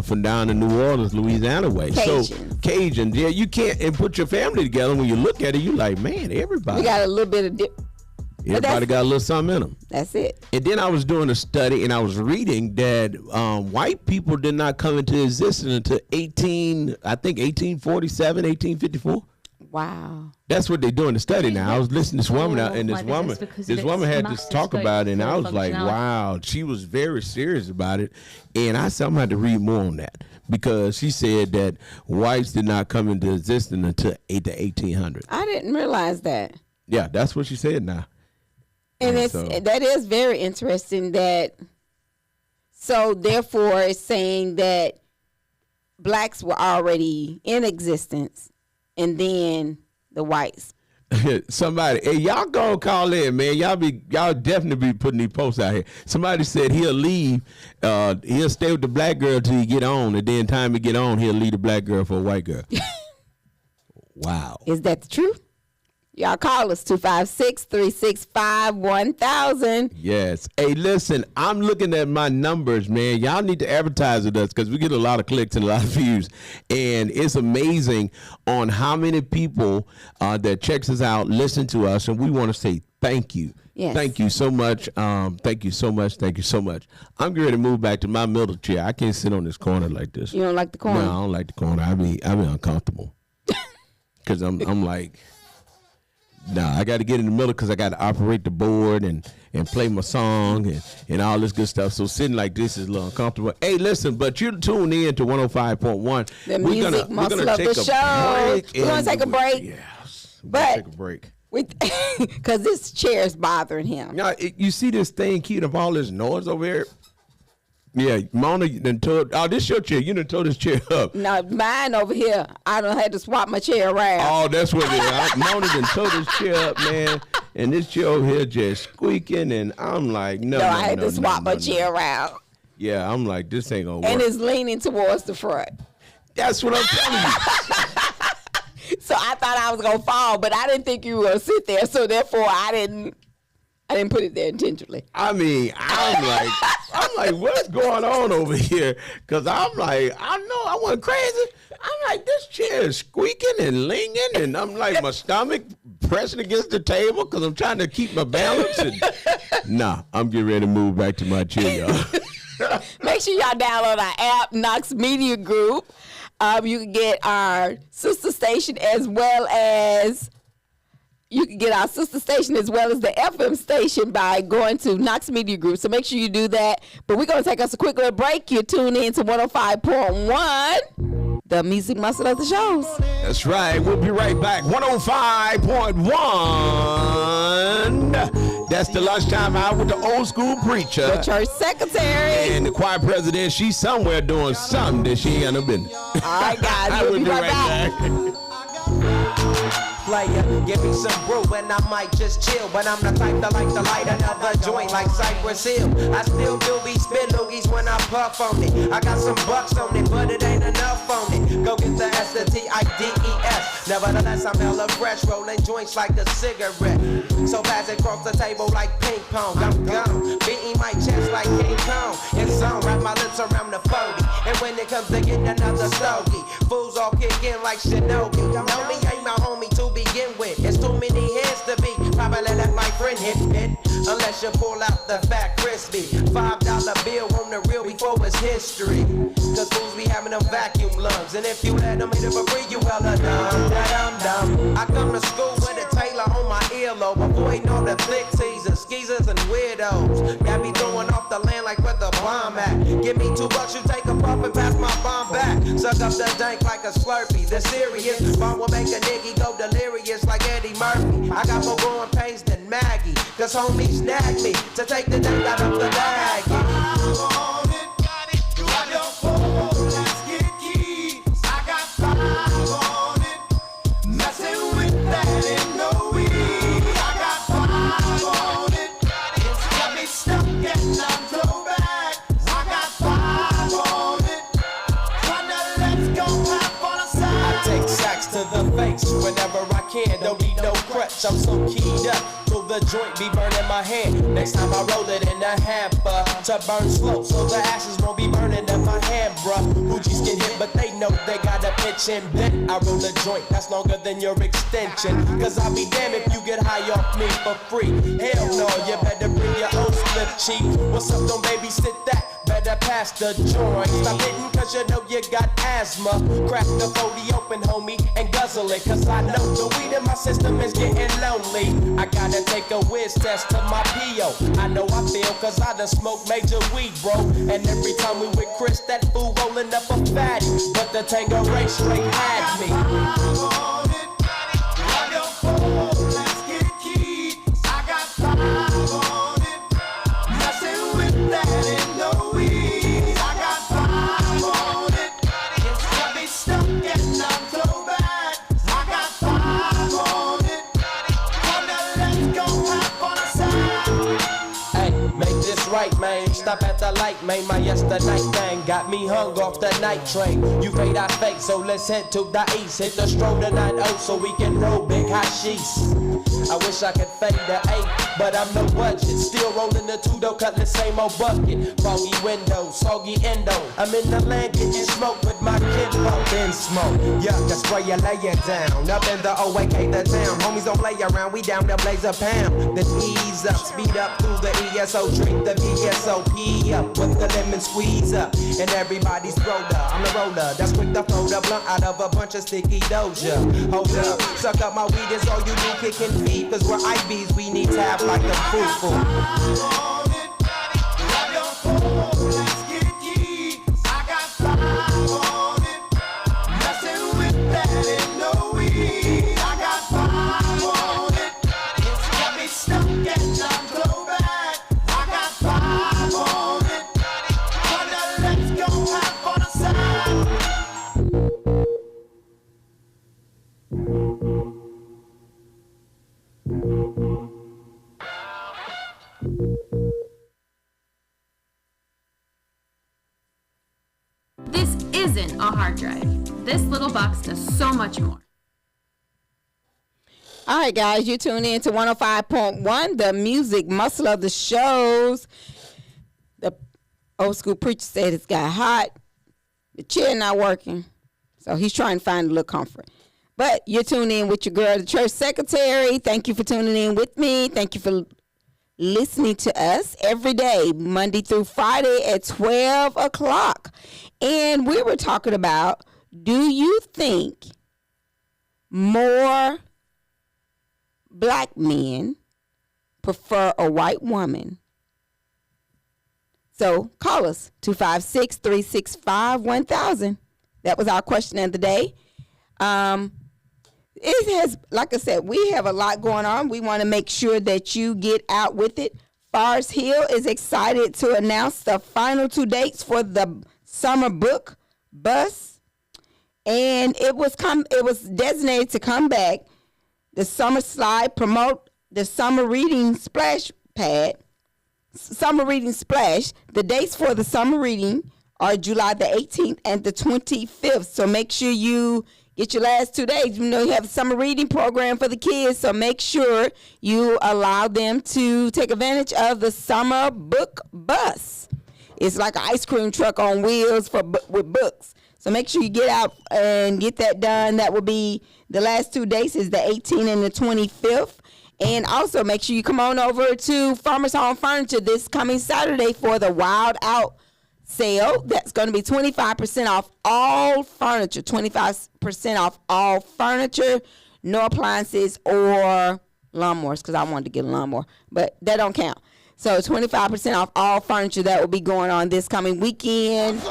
from down in New Orleans, Louisiana way. Cajuns. So Cajuns, yeah, you can't and put your family together. When you look at it, you like, man, everybody. We got a little bit of everybody got a little something in them. That's it. And then I was doing a study, and I was reading that white people did not come into existence until 1847, 1854. Wow. That's what they're doing the study now. I was listening to this woman out, and this woman had to talk about it, and I was like, wow. She was very serious about it, and I said I'm gonna have to read more on that, because she said that whites did not come into existence until the 1800s. I didn't realize that. Yeah, that's what she said now. And that is very interesting. So therefore, it's saying that blacks were already in existence, and then the whites. Somebody, hey, y'all go call in, man. Y'all definitely be putting these posts out here. Somebody said he'll leave, he'll stay with the black girl till he get on, and then time he get on, he'll leave the black girl for a white girl. Wow. Is that the truth? Y'all call us 256-365-1000. Yes. Hey, listen, I'm looking at my numbers, man. Y'all need to advertise with us, because we get a lot of clicks and a lot of views. And it's amazing on how many people that checks us out, listen to us, and we want to say thank you. Yes. Thank you so much. Thank you so much. Thank you so much. I'm getting ready to move back to my middle chair. I can't sit on this corner like this. You don't like the corner? No, I don't like the corner. I be uncomfortable. Because I'm like... Nah, I got to get in the middle, because I got to operate the board and play my song and all this good stuff. So sitting like this is a little uncomfortable. Hey, listen, but you're tuned in to 105.1. The music muscle of the show. We're going to take a break. Yes, but take a break. Because this chair is bothering him. Now, you see this thing keeping up all this noise over here? Yeah, Mona done told, this your chair. You done tore this chair up. No, mine over here. I done had to swap my chair around. Oh, that's what it is. Mona done tore this chair up, man. And this chair over here just squeaking, and I'm like, no, I had to swap my chair around. Yeah, I'm like, this ain't gonna work. And it's leaning towards the front. That's what I'm telling you. So I thought I was gonna fall, but I didn't think you were gonna sit there. So therefore, I didn't put it there intentionally. I mean, I'm like, what's going on over here? Because I'm like, I know I wasn't crazy. I'm like, this chair is squeaking and linging, and I'm like, my stomach pressing against the table because I'm trying to keep my balance. And nah, I'm getting ready to move back to my chair, y'all. Make sure y'all download our app, Knox Media Group. You can get our sister station as well as the FM station by going to Knox Media Group. So make sure you do that. But we're going to take us a quick little break. You're tuned in to 105.1, the music muscle of the shows. That's right. We'll be right back. 105.1. That's the lunchtime hour with the old school preacher. The church secretary. And the choir president. She's somewhere doing something that she ain't no business. All right, guys. We'll be right back. Player, give me some brew and I might just chill. But I'm the type that like to light another joint like Cypress Hill. I still do be spit loogies when I puff on it. I got some bucks on it, but it ain't enough on it. Go get the S-T-I-D-E-S. Nevertheless, I'm hella fresh, rolling joints like a cigarette. So pass it across the table like ping pong. I'm gone, beating my chest like King Kong. It's on, wrap my lips around the 40. And when it comes to getting another stogie, fools all kick in like Shinobi. Know me ain't my homie to begin with. It's too many heads to be. Probably let my friend hit it. Unless you pull out the fat crispy $5 bill on the real before it's history. Cause fools be having them vacuum lungs. And if you let them hit it for free, you hella dumb. I come to school with a Taylor on my earlobe. Avoiding all the flick teasers, skeezers, and weirdos. Got me throwing off the land like where the bomb at. Give me $2, you take a puff and pass my bomb back. Suck up the dank like a Slurpee. The serious bomb will make a nigga go delirious like Eddie Murphy. I got more growing pains than Maggie. Cause homies nagged me to take the dirt out of the bag. Whenever I can, don't need no crutch. I'm so keyed up till the joint be burning my hand. Next time I roll it in a hamper to burn slow, so the ashes won't be burning in my hand, bruh. Hoochies get hit, but they know they got a pitch and bent. I roll a joint that's longer than your extension. Cause I'll be damned if you get high off me for free. Hell no, you better bring your own slip cheek. What's up, don't babysit that? Better pass the joint. Stop hitting cause you know you got asthma. Crack the 40 open, homie, and guzzle it. Cause I know the weed in my system is getting lonely. I gotta take a whiz test to my P.O. I know I feel cause I done smoked major weed, bro. And every time we with Chris, that fool rolling up a fatty. But the Tango race straight had me. Right, man. Stop at the light, man. My yesterday thing got me hung off the night train. You fade, I fake, so let's head to the east. Hit the stroll tonight, oh, so we can roll big hashish. I wish I could fade the 8, but I'm no budget. Still rolling the 2 though, cut the same old bucket. Foggy windows, soggy endo. I'm in the land getting smoke with my kid up in smoke. Yuck, I spray you laying down. Up in the OAK, the town. Homies don't play around, we down to blaze a pound. Then ease up, speed up through the ESO. Drink the VSOP up with the lemon squeeze up. And everybody's roller, I'm the roller. That's quick to throw the blunt out of a bunch of sticky doja. Hold up, suck up my weed, is all you do, kicking feet. Cause we're IBs, we need to have like the foo-foo. This isn't a hard drive. This little box does so much more. All right, guys, you tune in to 105.1, the music muscle of the shows. The old school preacher said it's got hot. The chair not working, so he's trying to find a little comfort. But you're tuning in with your girl, the church secretary. Thank you for tuning in with me. Thank you for listening to us every day, Monday through Friday at 12 o'clock. And we were talking about, do you think more black men prefer a white woman? So call us, 256-365-1000. That was our question of the day. It has, like I said, we have a lot going on. We want to make sure that you get out with it. Forest Hill is excited to announce the final 2 dates for the summer book bus. And it was designated to come back. The summer slide promote the summer reading splash pad. Summer reading splash. The dates for the summer reading are July the 18th and the 25th. So make sure you get your last 2 days. You know, you have a summer reading program for the kids, so make sure you allow them to take advantage of the summer book bus. It's like an ice cream truck on wheels with books. So make sure you get out and get that done. That will be the last 2 days is the 18th and the 25th. And also make sure you come on over to Farmers Home Furniture this coming Saturday for the Wild Out sale. That's going to be 25% off all furniture, 25% off all furniture, no appliances or lawnmowers, because I wanted to get a lawnmower, but that don't count. So 25% off all furniture. That will be going on this coming weekend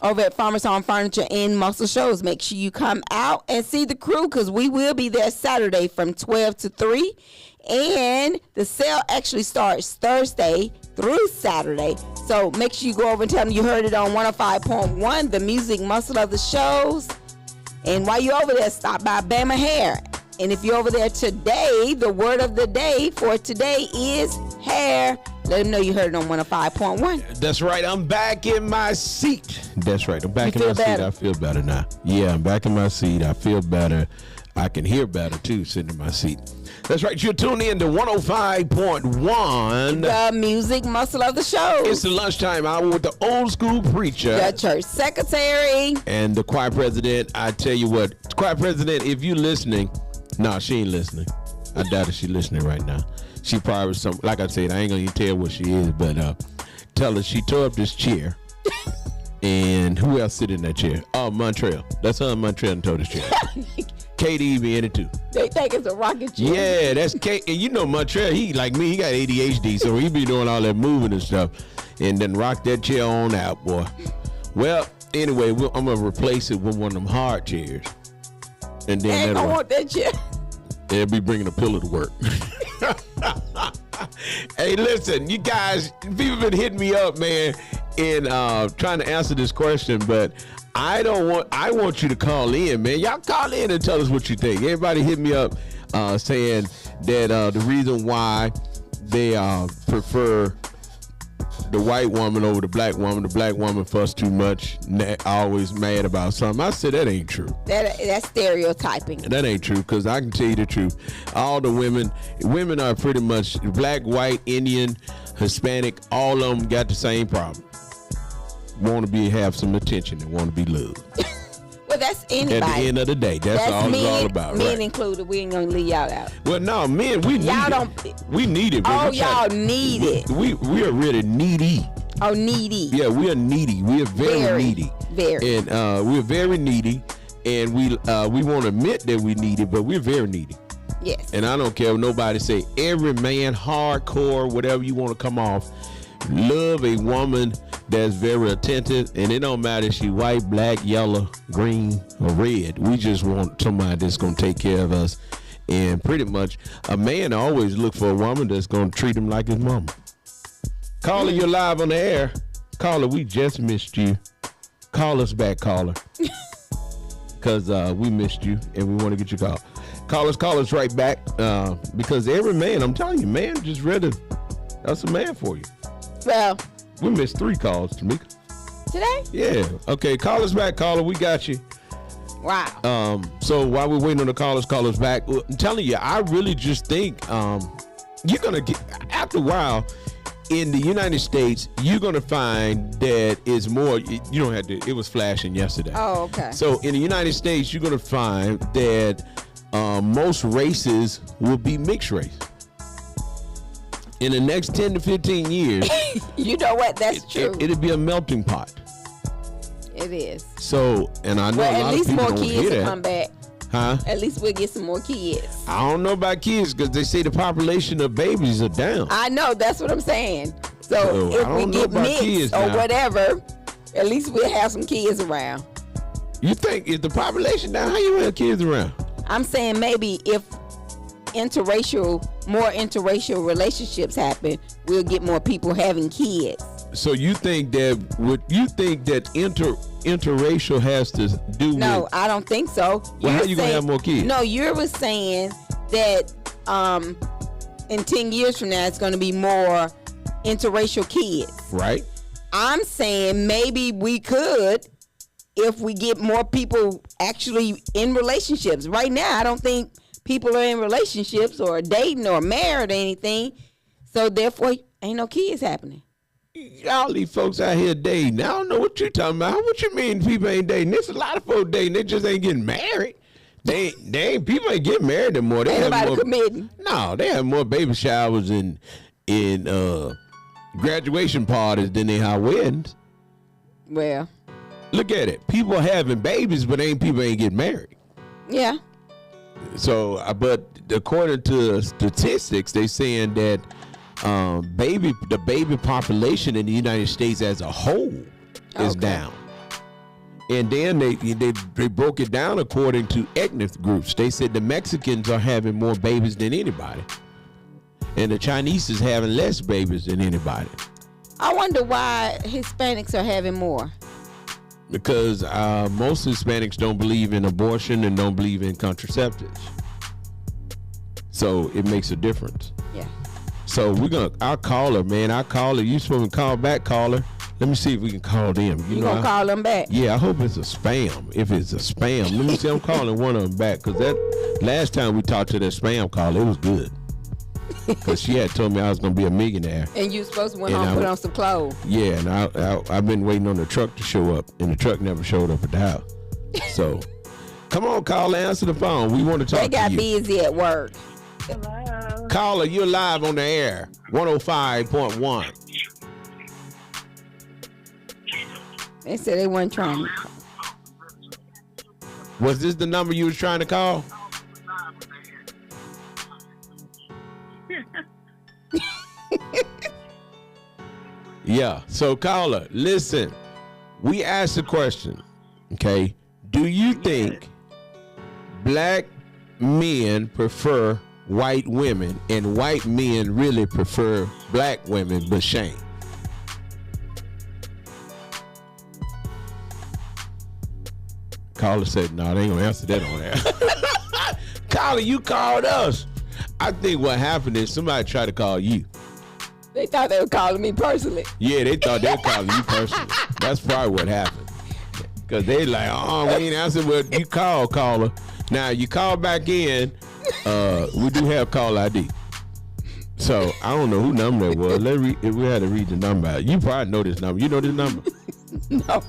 over at Farmers Home Furniture in Muscle Shoals. Make sure you come out and see the crew, because we will be there Saturday from 12 to 3. And the sale actually starts Thursday through Saturday. So make sure you go over and tell them you heard it on 105.1, the music muscle of the shows. And while you're over there, stop by Bama Hair. And if you're over there today, the word of the day for today is hair. Let them know you heard it on 105.1. That's right. I'm back in my seat. That's right. I'm back in my seat. I feel better now. Yeah, I'm back in my seat. I feel better. I can hear better, too, sitting in my seat. That's right. You're tuned in to 105.1. The music muscle of the show. It's the lunchtime hour with the old school preacher. The church secretary. And the choir president. I tell you what, choir president, if you listening, no, she ain't listening. I doubt if she's listening right now. She probably like I said, I ain't gonna even tell what she is, but tell her she tore up this chair. And who else sit in that chair? Oh, Montreal. That's her, Montreal, and tore this chair. KD be in it too. They think it's a rocket chair. Yeah, that's K. And you know Montreal, he like me, he got ADHD, so he be doing all that moving and stuff, and then rock that chair on out, boy. Well, anyway, I'm gonna replace it with one of them hard chairs, and then I want that chair. They'll be bringing a pillow to work. Hey, listen, you guys, people been hitting me up, man, in trying to answer this question, but I want you to call in, man. Y'all call in and tell us what you think. Everybody hit me up saying that the reason why they prefer the white woman over the black woman fuss too much, always mad about something. I said that ain't true. That's stereotyping. That ain't true, because I can tell you the truth. All the women are pretty much black, white, Indian, Hispanic, all of them got the same problem. Want to have some attention and want to be loved. Well, that's anybody. At the end of the day, that's all men, it's all about. Men right? included. We ain't gonna leave y'all out. Well, no, men, we need it. We need it. Oh, y'all need it. We are really needy. Oh, needy. Yeah, we are needy. We are very needy. Very. And we're very needy, and we won't admit that we need it, but we're very needy. Yes. And I don't care what nobody say. Every man, hardcore, whatever you want to come off, love a woman that's very attentive, and it don't matter if she white, black, yellow, green, or red. We just want somebody that's gonna take care of us. And pretty much a man always look for a woman that's gonna treat him like his mama. Caller, you're live on the air. Caller, we just missed you. Call us back, caller. Because we missed you and we want to get your call. Call us right back. Because every man, I'm telling you, man, just ready. That's a man for you. Well, we missed 3 calls, Tamika. Today? Yeah. Okay, call us back, caller. We got you. Wow. So while we're waiting on the call us back, I'm telling you, I really just think you're going to get, after a while, in the United States, you're going to find that it's more, you don't have to, it was flashing yesterday. Oh, okay. So in the United States, you're going to find that most races will be mixed race. In the next 10 to 15 years. You know what? That's true. It'll be a melting pot. It is. So, and I know a lot of people don't hear that. At least more kids will come back. Huh? At least we'll get some more kids. I don't know about kids because they say the population of babies are down. I know. That's what I'm saying. So if we get mixed or whatever, at least we'll have some kids around. You think if the population down, how you have kids around? I'm saying maybe if more interracial relationships happen, we'll get more people having kids. So you think that interracial has to do with? No, I don't think so. Well, how you gonna have more kids? No, you were saying that in 10 years from now it's going to be more interracial kids. Right. I'm saying maybe we could if we get more people actually in relationships. Right now, I don't think people are in relationships or dating or married or anything. So therefore, ain't no kids happening. Y'all these folks out here dating. I don't know what you're talking about. What you mean people ain't dating? There's a lot of folks dating. They just ain't getting married. People ain't getting married anymore. They ain't nobody committing. No, they have more baby showers and graduation parties than they have weddings. Well, look at it. People having babies, but people ain't getting married. Yeah. So, but according to statistics, they saying that the baby population in the United States as a whole is down. And then they broke it down according to ethnic groups. They said the Mexicans are having more babies than anybody. And the Chinese is having less babies than anybody. I wonder why Hispanics are having more. Because most Hispanics don't believe in abortion and don't believe in contraceptives. So it makes a difference. Yeah. So I'll call her, man. I'll call her. You supposed to call back, caller. Let me see if we can call them. You gonna call them back? Yeah, I hope it's a spam. If it's a spam, let me see. I'm calling one of them back because that last time we talked to that spam caller, it was good. Because she had told me I was gonna be a millionaire. And you supposed to went home and put on some clothes. Yeah, and I've been waiting on the truck to show up, and the truck never showed up at the house. So, come on, caller, answer the phone. We want to talk to you. They got busy at work. Hello. Caller, you're live on the air. 105.1. They said they weren't trying to. Was this the number you was trying to call? Yeah. So, caller, listen. We asked a question. Okay. Do you think black men prefer white women and white men really prefer black women, but shame? Caller said, no, they ain't gonna answer that on there. Caller, you called us. I think what happened is somebody tried to call you. They thought they were calling me personally. Yeah, they thought they were calling you personally. That's probably what happened. Because they like, we ain't answering. Well, you call, caller. Now, you call back in, we do have call ID. So, I don't know who number it was. We had to read the number out. You probably know this number. You know this number? No.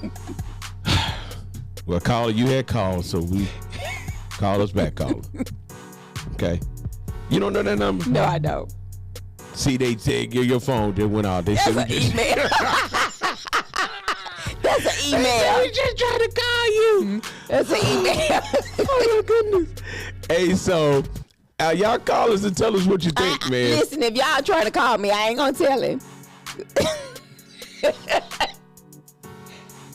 Well, caller, you had called, so we call us back, caller. Okay. You don't know that number? No, I don't. See, they said your phone just went out. They That's said an email. That's an email. We just trying to call you. That's an email. Oh my goodness. Hey, so y'all call us and tell us what you think, man. Listen, if y'all trying to call me, I ain't gonna tell him.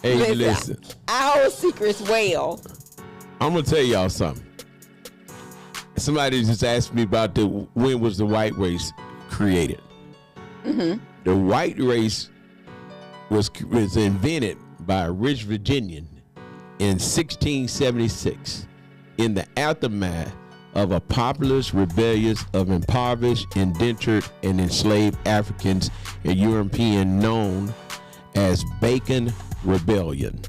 Hey, listen. I hold secrets well. I'm gonna tell y'all something. Somebody just asked me about when was the white race created. Mm-hmm. The white race was invented by a rich Virginian in 1676 in the aftermath of a populist rebellion of impoverished, indentured, and enslaved Africans and Europeans known as Bacon Rebellion.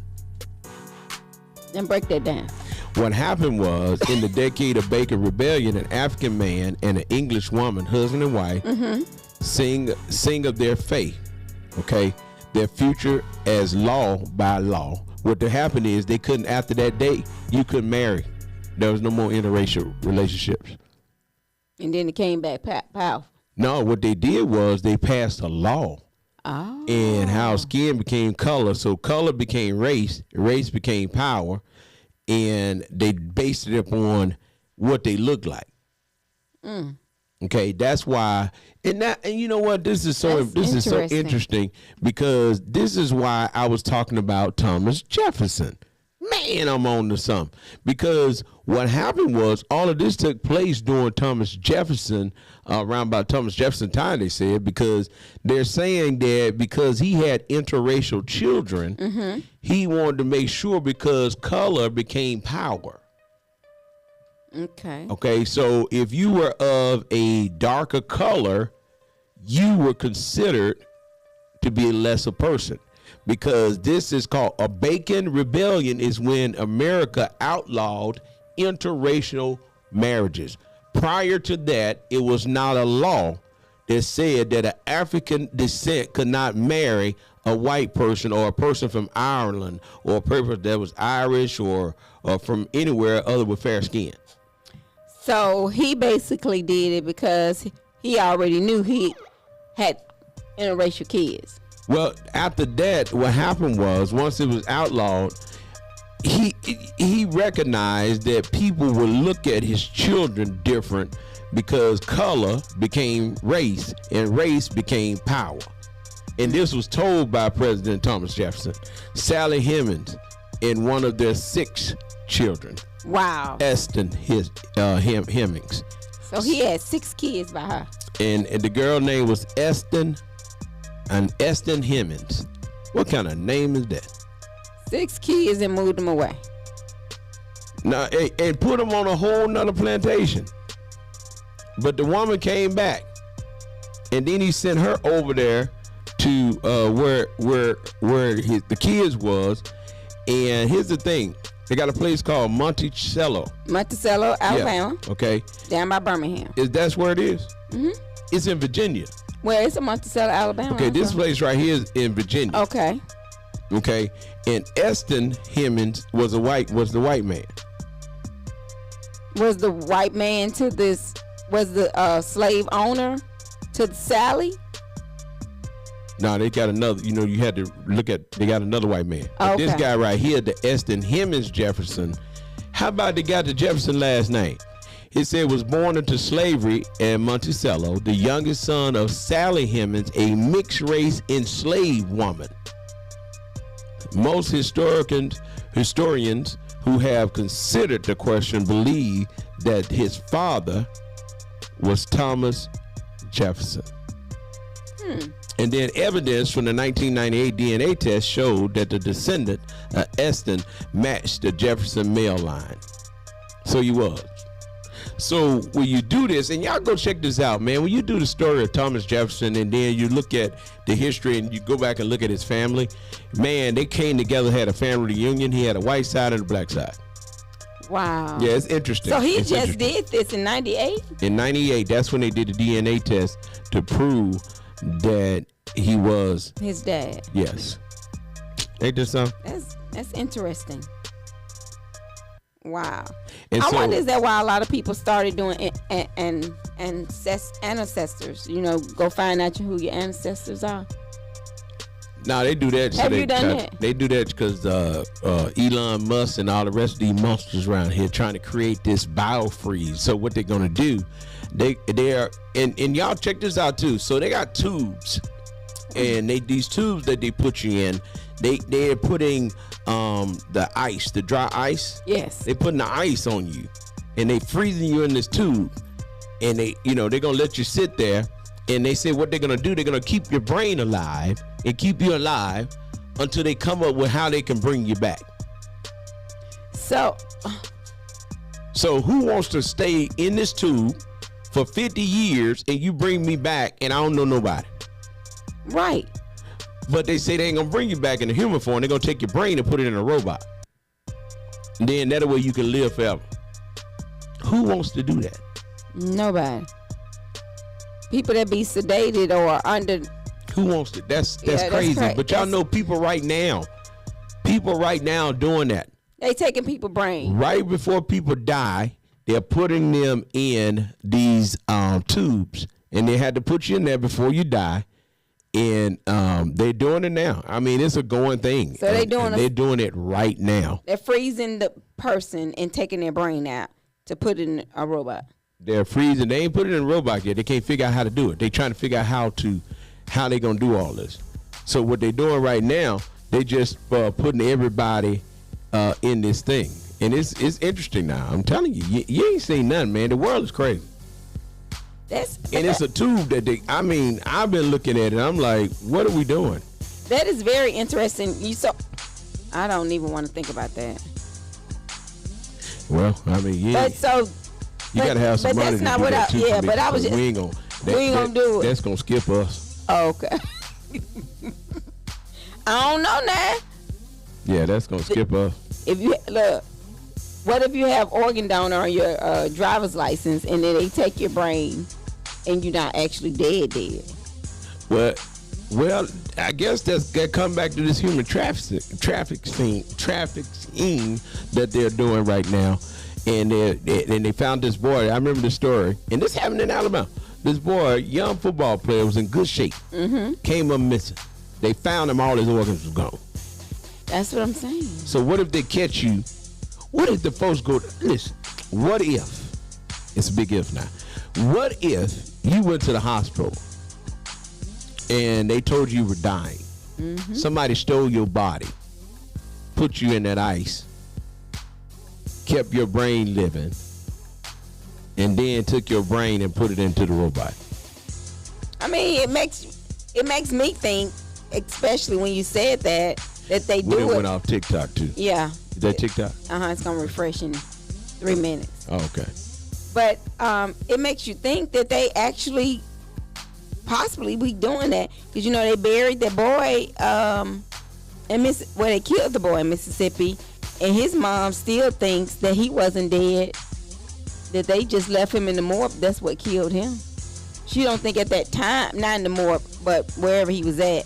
Then break that down. What happened was, in the decade of Bacon Rebellion, an African man and an English woman, husband and wife, sing of their faith, okay, their future as law by law. What happened is they couldn't, after that day, you couldn't marry. There was no more interracial relationships. And then it came back powerful. No, what they did was they passed a law. Oh. And how skin became color. So color became race. Race became power. And they based it upon what they look like. Mm. Okay, that's why. And you know what? This is so interesting because this is why I was talking about Thomas Jefferson. Man, I'm on to something. Because what happened was all of this took place during Thomas Jefferson, around about Thomas Jefferson time, they said, because they're saying that because he had interracial children, he wanted to make sure because color became power. Okay, so if you were of a darker color, you were considered to be a lesser person. Because this is called a Bacon Rebellion, is when America outlawed interracial marriages. Prior to that, it was not a law that said that an African descent could not marry a white person or a person from Ireland or a person that was Irish or from anywhere other with fair skin. So he basically did it because he already knew he had interracial kids. Well, after that, what happened was once it was outlawed, he recognized that people would look at his children different because color became race and race became power. And this was told by President Thomas Jefferson. Sally Hemings and one of their 6 children. Wow. Eston Hemings. So he had 6 kids by her. And the girl name was Eston Hemmings. What kind of name is that? 6 kids and moved them away. Now, and put them on a whole nother plantation. But the woman came back, and then he sent her over there to where the kids was. And here's the thing: they got a place called Monticello, Alabama. Yeah, okay. Down by Birmingham. That's where it is? Mm-hmm. It's in Virginia. Where is it? Monticello, Alabama. Okay, this place right here is in Virginia. Okay. Okay, and Eston Hemmings was the white man. Was the white man to this? Was the slave owner to Sally? No, they got another. You know, you had to look at. They got another white man. But Okay. this guy right here, the Eston Hemmings Jefferson. How about they got the Jefferson last name? It said was born into slavery in Monticello, the youngest son of Sally Hemmings, a mixed race enslaved woman. Most historians who have considered the question believe that his father was Thomas Jefferson. And then evidence from the 1998 DNA test showed that the descendant of Eston matched the Jefferson male line. So he was. So when you do this, and y'all go check this out, man, when you do the story of Thomas Jefferson and then you look at the history and you go back and look at his family, man, they came together, had a family reunion. He had a white side and a black side. Wow. Yeah, it's interesting. So he It's just interesting. did this in 98? In 98, that's when they did the DNA test to prove that he was His dad. yes. Ain't this something? That's interesting. Wow. And I so- wonder, is that why a lot of people started doing ancestors? You know, go find out who your ancestors are. No, they do that. Have you done that? They do that because Elon Musk and all the rest of these monsters around here trying to create this biofreeze. So what they're gonna do, they are and y'all check this out too. So they got tubes, and these tubes that they put you in, they're putting the ice, the dry ice. Yes. They putting the ice on you, and they freezing you in this tube, and they're gonna let you sit there. And they say what they're going to do, they're going to keep your brain alive and keep you alive until they come up with how they can bring you back. So who wants to stay in this tube for 50 years and you bring me back and I don't know nobody? right. But they say they ain't going to bring you back in the human form. They're going to take your brain and put it in a robot. And then that way you can live forever. Who wants to do that? Nobody. People that be sedated or under. Who wants to? That's Yeah, crazy. that's But y'all know people right now doing that. They taking people brain. Right before people die, they're putting them in these tubes, and they had to put you in there before you die. And they're doing it now. I mean, it's a going thing. So they're doing it right now. They're freezing the person and taking their brain out to put it in a robot. They're freezing. They ain't put it in a robot yet. They can't figure out how to do it. They trying to figure out how they gonna do all this. So what they're doing right now, they just putting everybody in this thing, and it's interesting now. I'm telling you, you ain't seen nothing, man. The world is crazy. And it's a tube that I've been looking at it. I'm like, what are we doing? That is very interesting. I don't even want to think about that. Well, I mean, yeah. You gotta have some money to do that too. Yeah, but I was just. We ain't gonna do it. That's gonna skip us. Oh, okay. I don't know now. Yeah, that's gonna skip us. If you look, what if you have organ donor on your driver's license and then they take your brain and you're not actually dead? Well, I guess that come back to this human trafficking that they're doing right now. And they found this boy. I remember the story. And this happened in Alabama. This boy, young football player, was in good shape. Mm-hmm. Came up missing. They found him. All his organs was gone. That's what I'm saying. So what if they catch you? What if the folks go, listen, what if, it's a big if now. What if you went to the hospital and they told you were dying? Mm-hmm. Somebody stole your body, put you in that ice, kept your brain living, and then took your brain and put it into the robot. I mean, it makes me think, especially when you said that they do it. it. Went off TikTok too. Yeah. Is that TikTok? It's gonna refresh in 3 minutes. Oh, okay. But it makes you think that they actually possibly be doing that, because they buried the boy they killed the boy in Mississippi, and his mom still thinks that he wasn't dead, that they just left him in the morgue. That's what killed him. She don't think at that time, not in the morgue, but wherever he was at,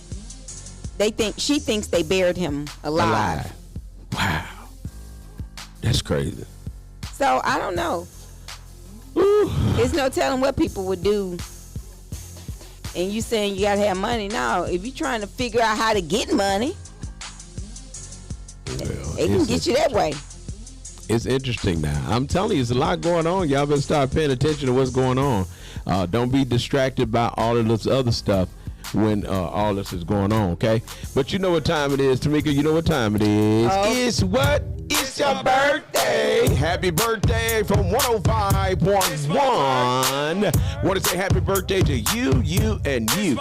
she thinks they buried him alive. Wow, that's crazy. So I don't know. Ooh. There's no telling what people would do. And you saying you gotta have money. No, if you're trying to figure out how to get money, they can get you that way. It's interesting now. I'm telling you, there's a lot going on. Y'all better start paying attention to what's going on. Don't be distracted by all of this other stuff when all this is going on, okay? But you know what time it is, Tamika. You know what time it is. It's what? It's your birthday. Happy birthday from 105.1. Want to say happy birthday to you, and you.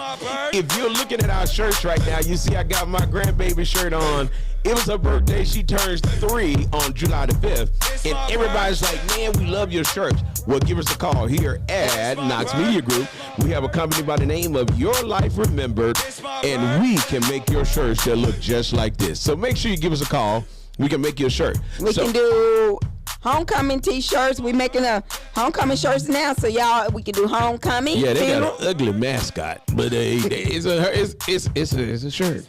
If you're looking at our shirts right now, you see I got my grandbaby shirt on. It was her birthday. She turns 3 on July the 5th. And everybody's like, man, we love your shirts. Well, give us a call here at Knox Media Group. We have a company by the name of Your Life Remembered, and we can make your shirts that look just like this. So make sure you give us a call. We can make you a shirt. We can do homecoming t-shirts. We making a homecoming shirts now, so y'all, we can do homecoming. Yeah, they got an ugly mascot, but it's a shirt.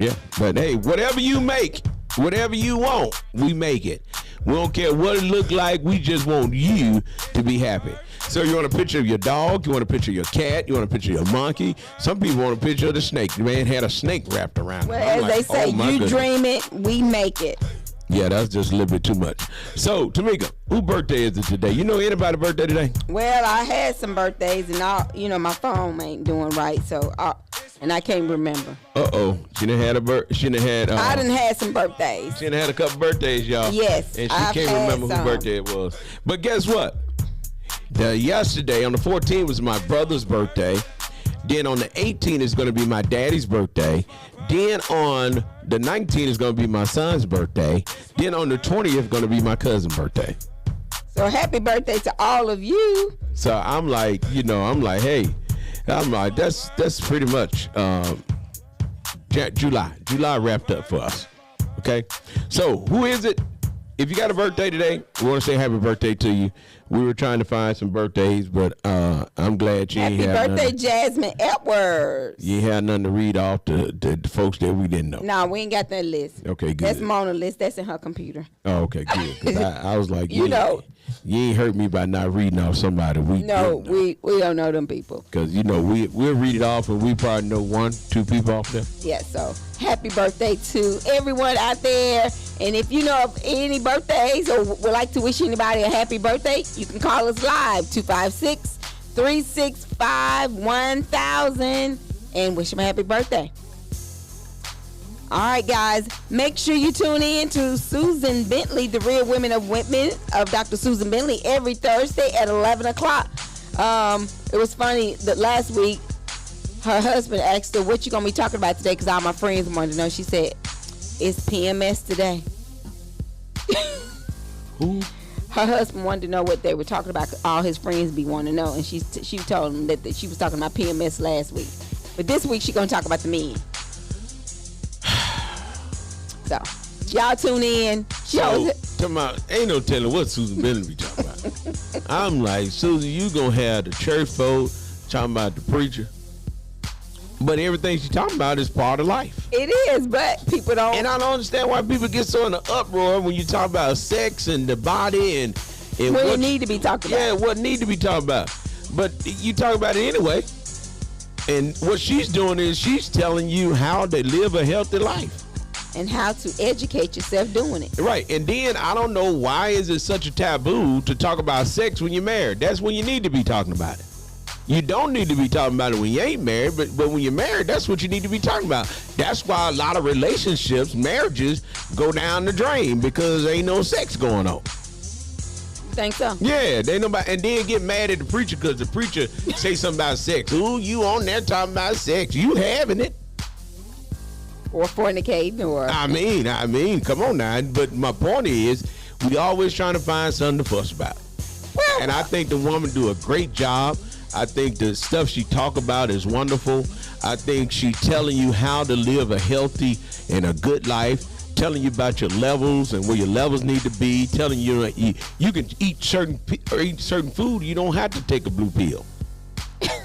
Yeah, but hey, whatever you make, whatever you want, we make it. We don't care what it look like. We just want you to be happy. So you want a picture of your dog? You want a picture of your cat? You want a picture of your monkey? Some people want a picture of the snake. The man had a snake wrapped around him. Well, as they say, you dream it, we make it. Yeah, that's just a little bit too much. So, Tamika, whose birthday is it today? You know anybody's birthday today? Well, I had some birthdays, and my phone ain't doing right, so and I can't remember. She done had I done had some birthdays. She done had a couple birthdays, y'all. Yes, and she can't remember whose birthday it was. But guess what? Yesterday on the 14th was my brother's birthday. Then on the 18th is going to be my daddy's birthday. Then on the 19th is going to be my son's birthday. Then on the 20th going to be my cousin's birthday. So happy birthday to all of you. So I'm like, hey, that's pretty much July wrapped up for us. Okay, so who is it? If you got a birthday today, we want to say happy birthday to you. We were trying to find some birthdays, but I'm glad you ain't had Happy birthday, Jasmine Edwards. You had nothing to read off the folks that we didn't know. No, we ain't got that list. Okay, good. That's Mona list. That's in her computer. Oh, okay, good. 'Cause I was like, you ain't hurt me by not reading off somebody. We don't know them people. Because, we'll read it off and we probably know 1-2 people off there. Yeah, so happy birthday to everyone out there. And if you know of any birthdays or would like to wish anybody a happy birthday, you can call us live, 256-365-1000, and wish them a happy birthday. All right, guys, make sure you tune in to Susan Bentley, The Real Women of Dr. Susan Bentley, every Thursday at 11 o'clock. It was funny that last week, her husband asked her, what you going to be talking about today? Because all my friends wanted to know. She said, it's PMS today. Who? Her husband wanted to know what they were talking about. All his friends be wanting to know, and she told him that she was talking about PMS last week, but this week she's gonna talk about the men. So y'all tune in. Ain't no telling what Susan Bentley be talking about. I'm like, Susan, you gonna have the church folk talking about the preacher. But everything she's talking about is part of life. It is, but people don't. And I don't understand why people get so in an uproar when you talk about sex and the body and what it need to be talked about. Yeah, what need to be talked about. But you talk about it anyway. And what she's doing is she's telling you how to live a healthy life. And how to educate yourself doing it. Right. And then I don't know why is it such a taboo to talk about sex when you're married. That's when you need to be talking about it. You don't need to be talking about it when you ain't married, but when you're married, that's what you need to be talking about. That's why a lot of relationships, marriages, go down the drain because there ain't no sex going on. think so? Yeah, they nobody, and then get mad at the preacher because the preacher say something about sex. Ooh, you on there talking about sex? You having it? Or fornicating, or I mean, come on now. But my point is, we always trying to find something to fuss about. well, And I think the woman do a great job. I think the stuff she talk about is wonderful. I think she telling you how to live a healthy and a good life, telling you about your levels and where your levels need to be, telling you you can eat certain food. You don't have to take a blue pill.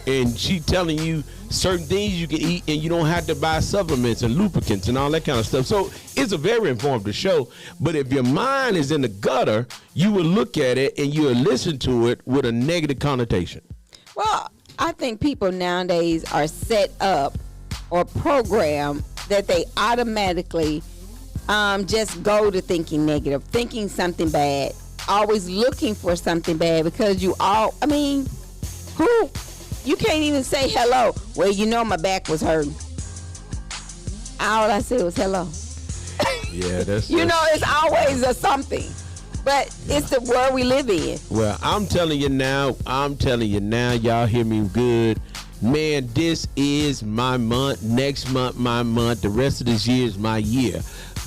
And she telling you certain things you can eat, and you don't have to buy supplements and lubricants and all that kind of stuff. So it's a very informative show. But if your mind is in the gutter, you will look at it and you will listen to it with a negative connotation. well, I think people nowadays are set up or programmed that they automatically just go to thinking negative, thinking something bad, always looking for something bad because you can't even say hello. Well, you know my back was hurting. All I said was hello. Yeah, that's It's always a something. But it's the world we live in. Well, I'm telling you now, y'all hear me good. Man, this is my month. Next month, my month. The rest of this year is my year.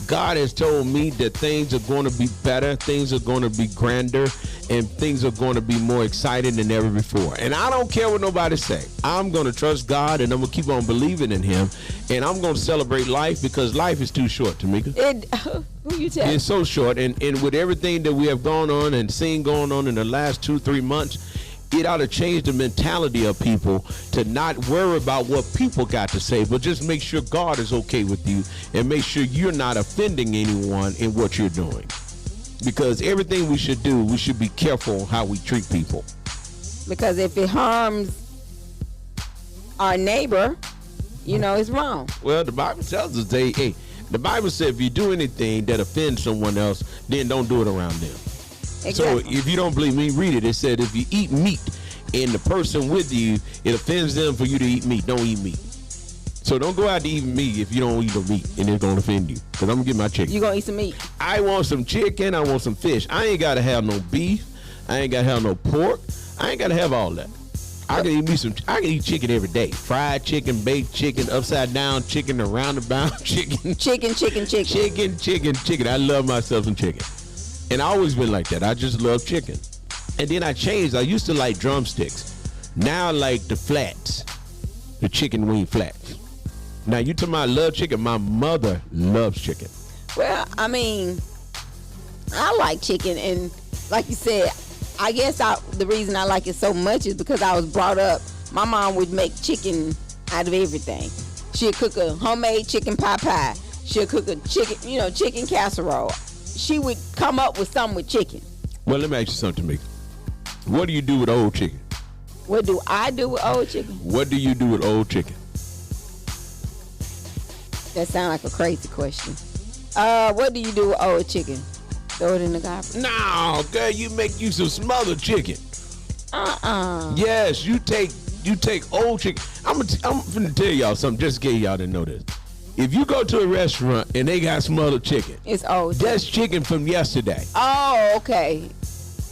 God has told me that things are going to be better, things are going to be grander, and things are going to be more exciting than ever before. And I don't care what nobody say. I'm going to trust God, and I'm going to keep on believing in him, and I'm going to celebrate life because life is too short, Tamika. Who you tell? It's so short, and with everything that we have gone on and seen going on in the last 2-3 months, it ought to change the mentality of people to not worry about what people got to say, but just make sure God is okay with you and make sure you're not offending anyone in what you're doing. Because everything we should do, we should be careful how we treat people. Because if it harms our neighbor, it's wrong. Well, the Bible tells us, the Bible said if you do anything that offends someone else, then don't do it around them. Exactly. So if you don't believe me, read it. It said if you eat meat and the person with you, it offends them for you to eat meat. Don't eat meat. So don't go out to eat meat if you don't eat no meat, and it's going to offend you. Because I'm going to get my chicken. You going to eat some meat? I want some chicken. I want some fish. I ain't got to have no beef. I ain't got to have no pork. I ain't got to have all that. I can eat chicken every day. Fried chicken, baked chicken, upside down chicken, a roundabout chicken. Chicken. Chicken. I love myself some chicken. And I always been like that. I just love chicken. And then I changed. I used to like drumsticks. Now I like the flats. The chicken wing flats. Now you talking about love chicken. My mother loves chicken. Well, I like chicken. And like you said, I guess the reason I like it so much is because I was brought up. My mom would make chicken out of everything. She'd cook a homemade chicken pot pie. She'd cook a chicken casserole. She would come up with something with chicken. Well, let me ask you something, Tamika. What do you do with old chicken? What do I do with old chicken? What do you do with old chicken? That sounds like a crazy question. What do you do with old chicken? Throw it in the garbage? No, girl, you make you some smothered chicken. Yes, you take old chicken. I'm finna tell y'all something just in case y'all didn't know this. If you go to a restaurant and they got smothered chicken, it's old. That's chicken from yesterday. Oh, okay.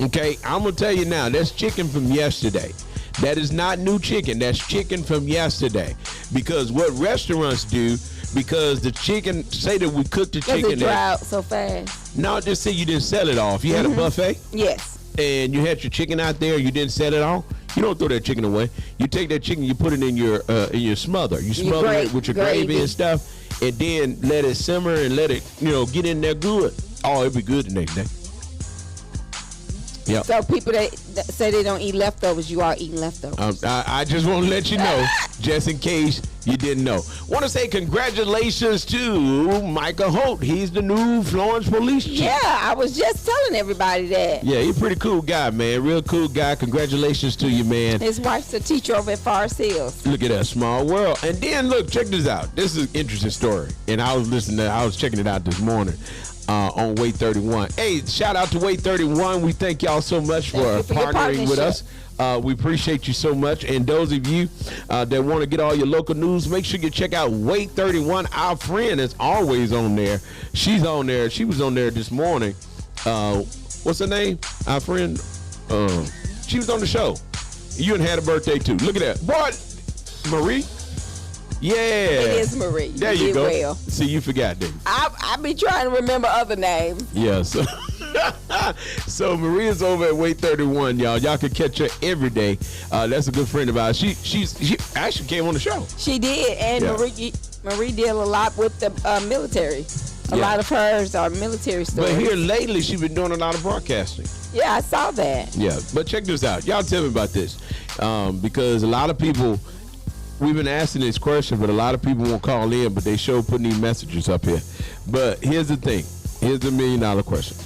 Okay, I'm gonna tell you now. That's chicken from yesterday. That is not new chicken. That's chicken from yesterday. Because what restaurants do, because the chicken, say that we cooked the chicken. Does it dry out so fast? No, just say you didn't sell it off. You had a buffet. Yes. And you had your chicken out there. You didn't sell it off. You don't throw that chicken away. You take that chicken, you put it in your smother. You smother it with your gravy and stuff, and then let it simmer and let it, get in there good. Oh, it'll be good the next day. Yeah. So people that say they don't eat leftovers, you are eating leftovers. I just want to let you know, just in case you didn't know. Want to say congratulations to Micah Holt. He's the new Florence police chief. Yeah, I was just telling everybody that. Yeah, he's a pretty cool guy, man. Real cool guy. Congratulations to you, man. His wife's a teacher over at Forest Hills. Look at that small world. And then look, check this out. This is an interesting story. And I was checking it out this morning. On Weight 31. Hey, shout out to Weight 31. We thank y'all so much for partnering with us. We appreciate you so much. And those of you that want to get all your local news, make sure you check out Weight 31. Our friend is always on there. She's on there. She was on there this morning. What's her name? our friend, she was on the show. You had a birthday too. Look at that. What? Marie? Yeah. It is Marie. There you go. Well. See, you forgot that. I be trying to remember other names. Yes. So Maria's over at Weight 31, y'all. Y'all can catch her every day. That's a good friend of ours. She actually came on the show. She did, and Yeah. Marie did a lot with the military. A lot of hers are military stories. But here lately, she's been doing a lot of broadcasting. Yeah, I saw that. Yeah, but check this out. Y'all tell me about this. Because a lot of people, we've been asking this question, but a lot of people won't call in, but they show putting these messages up here. But here's the thing. Here's the $1 million question.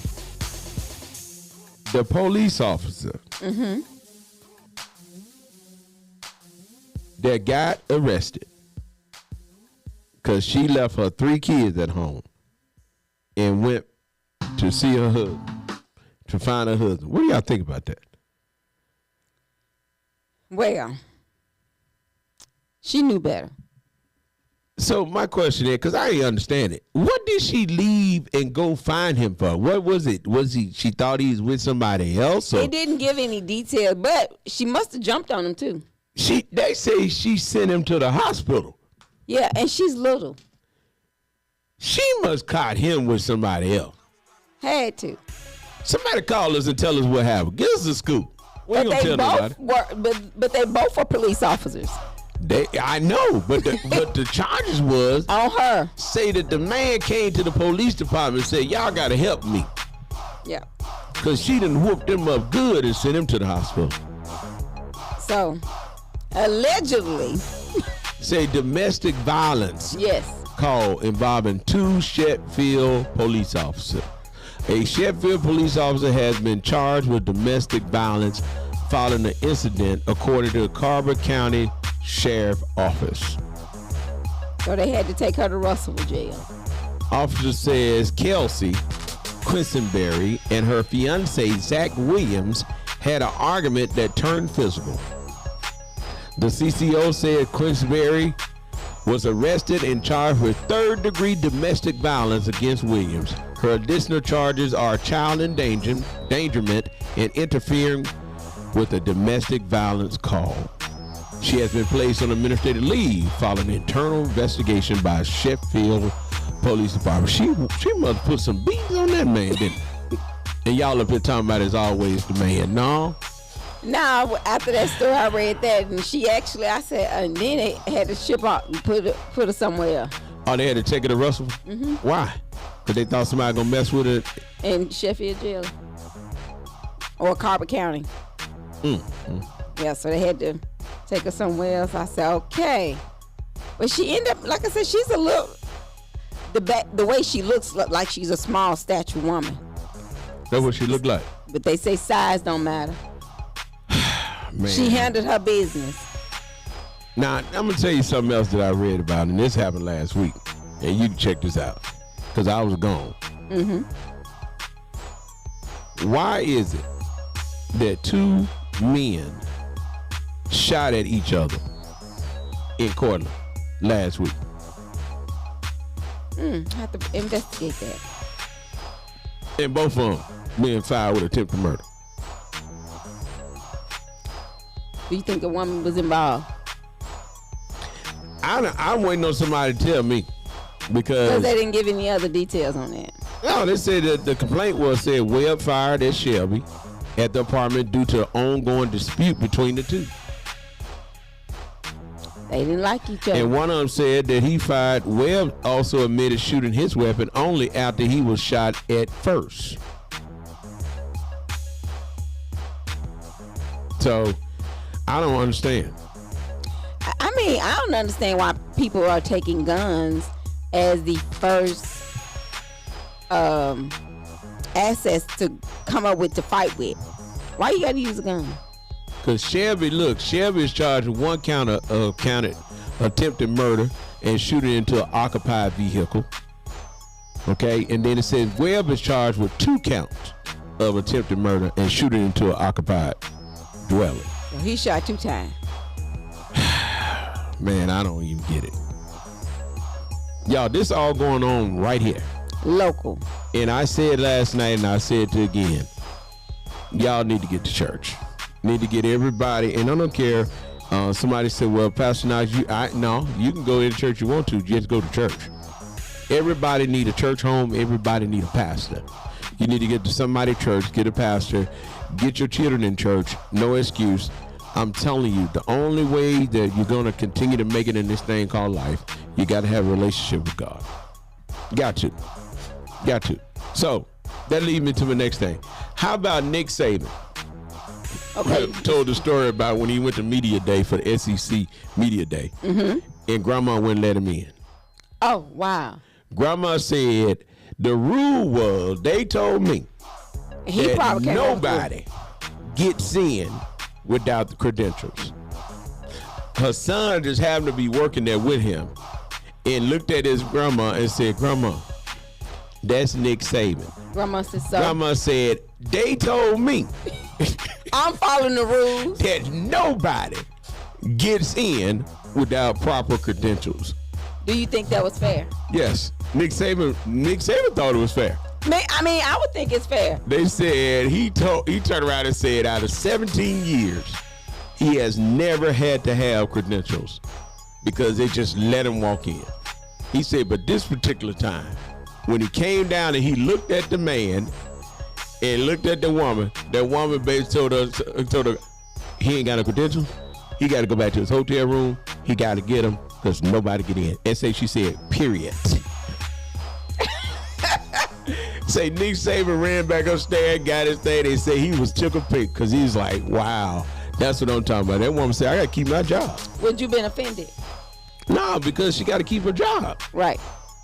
The police officer that got arrested because she left her 3 kids at home and went to see her husband, to find her husband. What do y'all think about that? Well, she knew better. So my question is, because I didn't understand it, what did she leave and go find him for? What was it? She thought he was with somebody else? Or? They didn't give any details, but she must have jumped on him too. They say she sent him to the hospital. Yeah, and she's little. She must caught him with somebody else. Had to. Somebody call us and tell us what happened. Give us a scoop. We ain't gonna tell nobody. But they both were police officers. I know, but the charges was on her. Say that the man came to the police department and said, y'all gotta help me. Yeah. Cause she done whooped him up good and sent him to the hospital. So, allegedly. Say domestic violence. Yes. Call involving 2 Sheffield police officers. A Sheffield police officer has been charged with domestic violence following the incident, according to the Carver County Sheriff Office. So they had to take her to Russellville jail. Officer says Kelsey Quisenberry and her fiance Zach Williams had an argument that turned physical. The CCO said Quisenberry was arrested and charged with 3rd-degree domestic violence against Williams. Her additional charges are child endangerment and interfering with a domestic violence call. She has been placed on administrative leave following internal investigation by Sheffield Police Department. She must put some beans on that man, didn't she? And y'all up here talking about it's always the man. No, after that story, I read that, and she actually, I said, and then they had to ship out and put her somewhere else. Oh, they had to take her to Russell? Mm-hmm. Why? Because they thought somebody gonna mess with her? In Sheffield jail. Or Carver County. Mm-hmm. Yeah, so they had to take her somewhere else. I said, okay. But she ended up, like I said, she's a little, the way she looks like she's a small stature woman. That's what she looked like. But they say size don't matter. Man. She handled her business. Now, I'm going to tell you something else that I read about, and this happened last week. And you can check this out, because I was gone. Mm-hmm. Why is it that 2 men shot at each other in Cortland last week? I have to investigate that. And both of them being fired with attempted murder. Do you think a woman was involved? I'm waiting on somebody to tell me, because they didn't give any other details on that. No, they said that the complaint said Webb fired at Shelby at the apartment due to an ongoing dispute between the two. They didn't like each other. And one of them said that he fired. Webb also admitted shooting his weapon only after he was shot at first. So, I don't understand. I mean, I don't understand why people are taking guns as the first assets to come up with to fight with. Why you gotta use a gun? Because Shelby is charged with 1 count of counted attempted murder and shooting into an occupied vehicle. Okay, and then it says Webb is charged with 2 counts of attempted murder and shooting into an occupied dwelling. Well, he shot 2 times. Man, I don't even get it. Y'all, this all going on right here. Local. And I said last night and I said it again. y'all need to get to church. Need to get everybody, and I don't care. Somebody said, well, Pastor Knox, no, you can go to church you want to, just go to church. Everybody need a church home. Everybody need a pastor. You need to get to somebody's church, get a pastor, get your children in church, no excuse. I'm telling you, the only way that you're going to continue to make it in this thing called life, you got to have a relationship with God. Got to. So that leads me to the next thing. How about Nick Saban? Okay. Told the story about when he went to media day for the SEC media day, and Grandma wouldn't let him in. Oh, wow. Grandma said the rule was, they told me that nobody gets in without the credentials. Her son just happened to be working there with him and looked at his grandma and said, Grandma, that's Nick Saban. Grandma said so. Grandma said, they told me I'm following the rules that nobody gets in without proper credentials. Do you think that was fair? Yes. Nick Saban thought it was fair. I would think it's fair. They said he turned around and said out of 17 years, he has never had to have credentials because they just let him walk in. He said, but this particular time, when he came down and he looked at the man and looked at the woman, that woman basically told her he ain't got no credentials. He got to go back to his hotel room. He got to get them because nobody get in. And she said, period. Say Nick Saban ran back upstairs, got his thing. They say he was chicken pink because he's like, wow, that's what I'm talking about. That woman said, I got to keep my job. Would you been offended? No, because she got to keep her job. Right.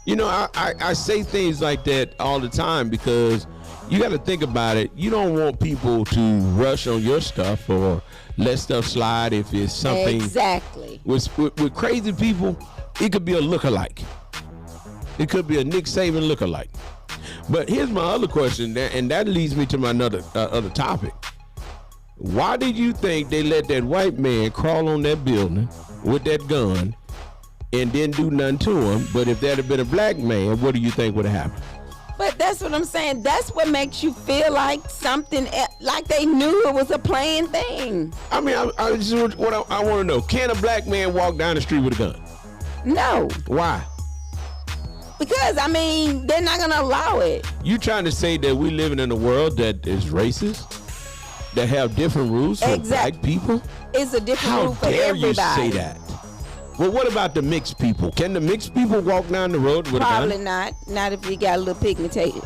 You know, I say things like that all the time because you got to think about it. You don't want people to rush on your stuff or let stuff slide if it's something. Exactly. With crazy people, it could be a lookalike. It could be a Nick Saban lookalike. But here's my other question, and that leads me to my other topic. Why did you think they let that white man crawl on that building with that gun and didn't do nothing to him? But if that had been a black man, what do you think would have happened? But that's what I'm saying. That's what makes you feel like something, like they knew it was a planned thing. I mean, I just what I want to know. Can a black man walk down the street with a gun? No. Why? Because, I mean, they're not going to allow it. You trying to say that we living in a world that is racist? That have different rules for black people? It's a different rule for everybody. How dare you say that? Well, what about the mixed people? Can the mixed people walk down the road with a gun? Probably not. Not if you got a little pigmented.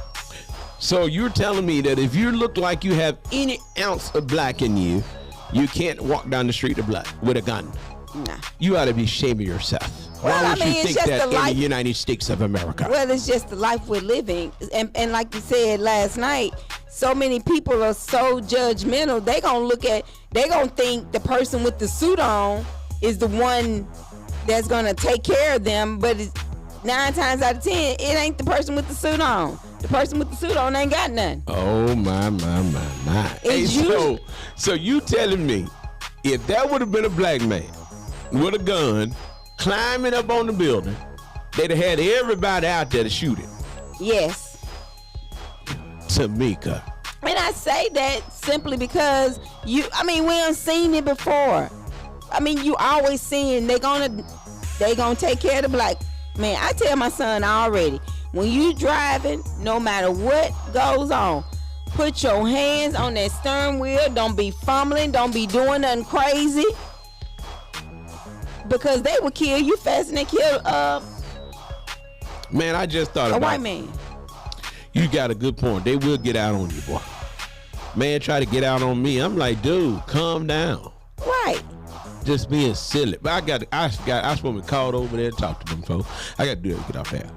So you're telling me that if you look like you have any ounce of black in you, you can't walk down the street with a gun? Nah. You ought to be ashamed of yourself. Well, Why would you think that in life, the United States of America? Well, it's just the life we're living. And like you said last night, so many people are so judgmental. They gonna think the person with the suit on is the one that's gonna take care of them. But 9 times out of 10, it ain't the person with the suit on. The person with the suit on ain't got nothing. Oh my. Hey, so you telling me if that would have been a black man with a gun climbing up on the building, they'd have had everybody out there to shoot him? Yes. Tamika. And I say that simply because we done seen it before. I mean, you always seeing they gonna take care of the black man. I tell my son already, when you driving, no matter what goes on, put your hands on that steering wheel. Don't be fumbling. Don't be doing nothing crazy. Because they will kill you faster than they kill man, I just thought about a white man. You got a good point. They will get out on you, boy. Man, try to get out on me. I'm like, dude, calm down. Right. Just being silly. But I supposed to be called over there and talk to them folks. I got to do that to get off there.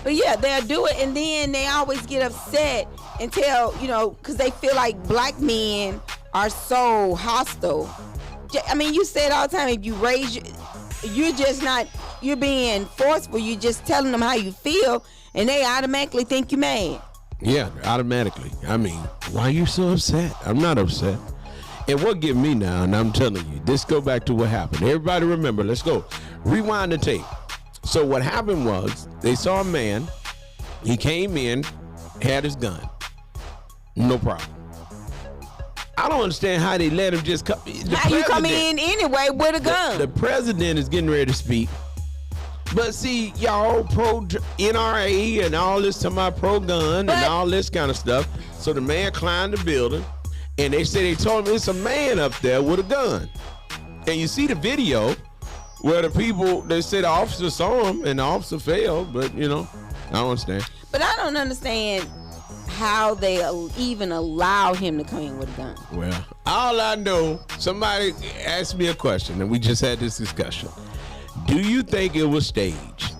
But yeah, they'll do it, and then they always get upset and tell, because they feel like black men are so hostile. I mean, you say it all the time. If you you're being forceful. You're just telling them how you feel, and they automatically think you're mad. Yeah, automatically. I mean, why are you so upset? I'm not upset. And what get me now, and I'm telling you, this go back to what happened. Everybody remember, let's go. Rewind the tape. So what happened was, they saw a man. He came in, had his gun. No problem. I don't understand how they let him just come. How you come in anyway with a gun? The president is getting ready to speak. But see, y'all pro NRA and all this, talking about pro-gun and all this kind of stuff. So the man climbed the building, and they told him it's a man up there with a gun. And you see the video where the people, they said the officer saw him, and the officer failed, but, I don't understand. But I don't understand how they even allow him to come in with a gun. Well, all I know, somebody asked me a question, and we just had this discussion. Do you think it was staged?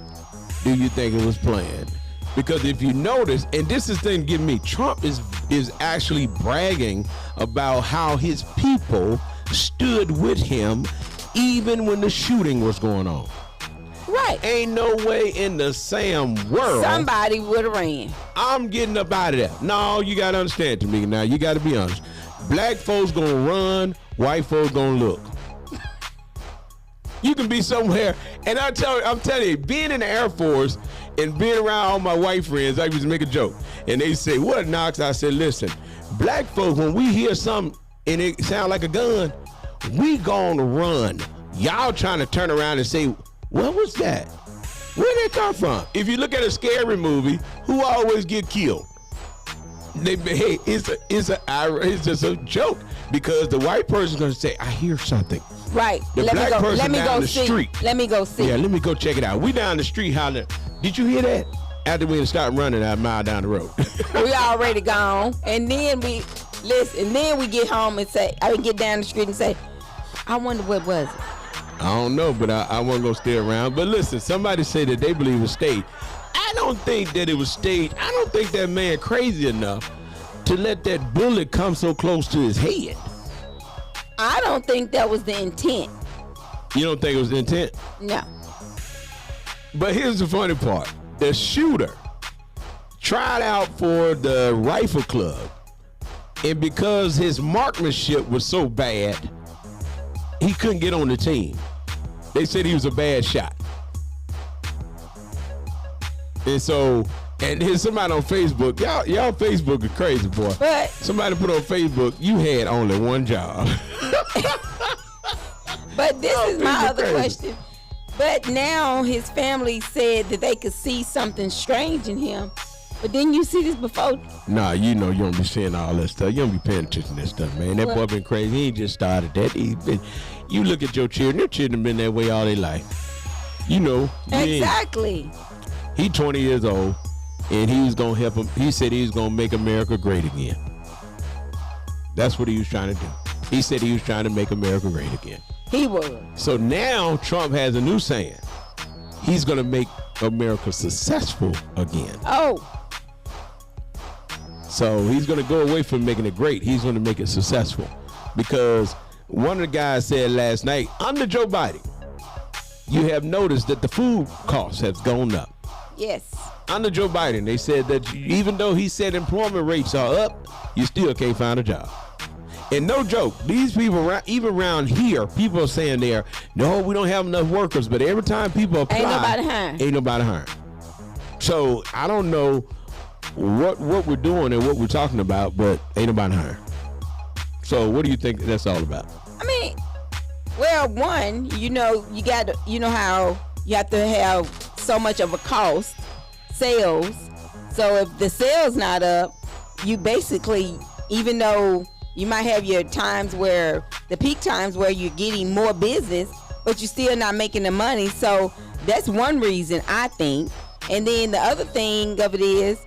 Do you think it was planned? Because if you notice, and this is the thing getting me, Trump is actually bragging about how his people stood with him even when the shooting was going on. Right. Ain't no way in the Sam world somebody would have ran. I'm getting up out of there. No, you got to understand, Tamika. Now, you got to be honest. Black folks going to run, white folks going to look. You can be somewhere, and I'm telling you, being in the Air Force and being around all my white friends, I used to make a joke, and they say, "What, Knox?" I said, "Listen, black folks, when we hear something and it sound like a gun, we gonna run. Y'all trying to turn around and say, what was that? Where did it come from?" If you look at a scary movie, who always get killed? Hey, it's just a joke, because the white person's gonna say, "I hear something." Right. The black person down the street. Let me go see. Yeah, let me go check it out. We down the street hollering. Did you hear that? After we started running a mile down the road. We already gone. And then we get home and say, I would get down the street and say, I wonder what was it. I don't know, but I wasn't going to stay around. But listen, somebody said that they believe it was staged. I don't think that it was staged. I don't think that man crazy enough to let that bullet come so close to his head. I don't think that was the intent. You don't think it was the intent? No. But here's the funny part. The shooter tried out for the rifle club, and because his marksmanship was so bad, he couldn't get on the team. They said he was a bad shot. And here's somebody on Facebook. Y'all Facebook is crazy, boy. But somebody put on Facebook, you had only one job. But this is my other question. But now his family said that they could see something strange in him. But didn't you see this before? Nah, you don't be seeing all that stuff. You don't be paying attention to that stuff, man. That boy been crazy. He ain't just started that. You look at your children been that way all their life. Exactly. He 20 years old, and he was going to help him. He said he was going to make America great again. That's what he was trying to do. He said he was trying to make America great again. He was. So now Trump has a new saying. He's going to make America successful again. Oh. So he's going to go away from making it great. He's going to make it successful. Because one of the guys said last night, under Joe Biden, you have noticed that the food costs have gone up. Yes. Under Joe Biden, they said that even though he said employment rates are up, you still can't find a job. And no joke, these people, even around here, people are saying no, we don't have enough workers. But every time people apply, ain't nobody hiring. So I don't know what we're doing and what we're talking about, but ain't nobody hiring. So what do you think that's all about? I mean, well, one, you know how you have to have so much of a cost, sales. So if the sales not up, you basically, even though you might have your times where, the peak times where you're getting more business, but you're still not making the money. So that's one reason, I think. And then the other thing of it is,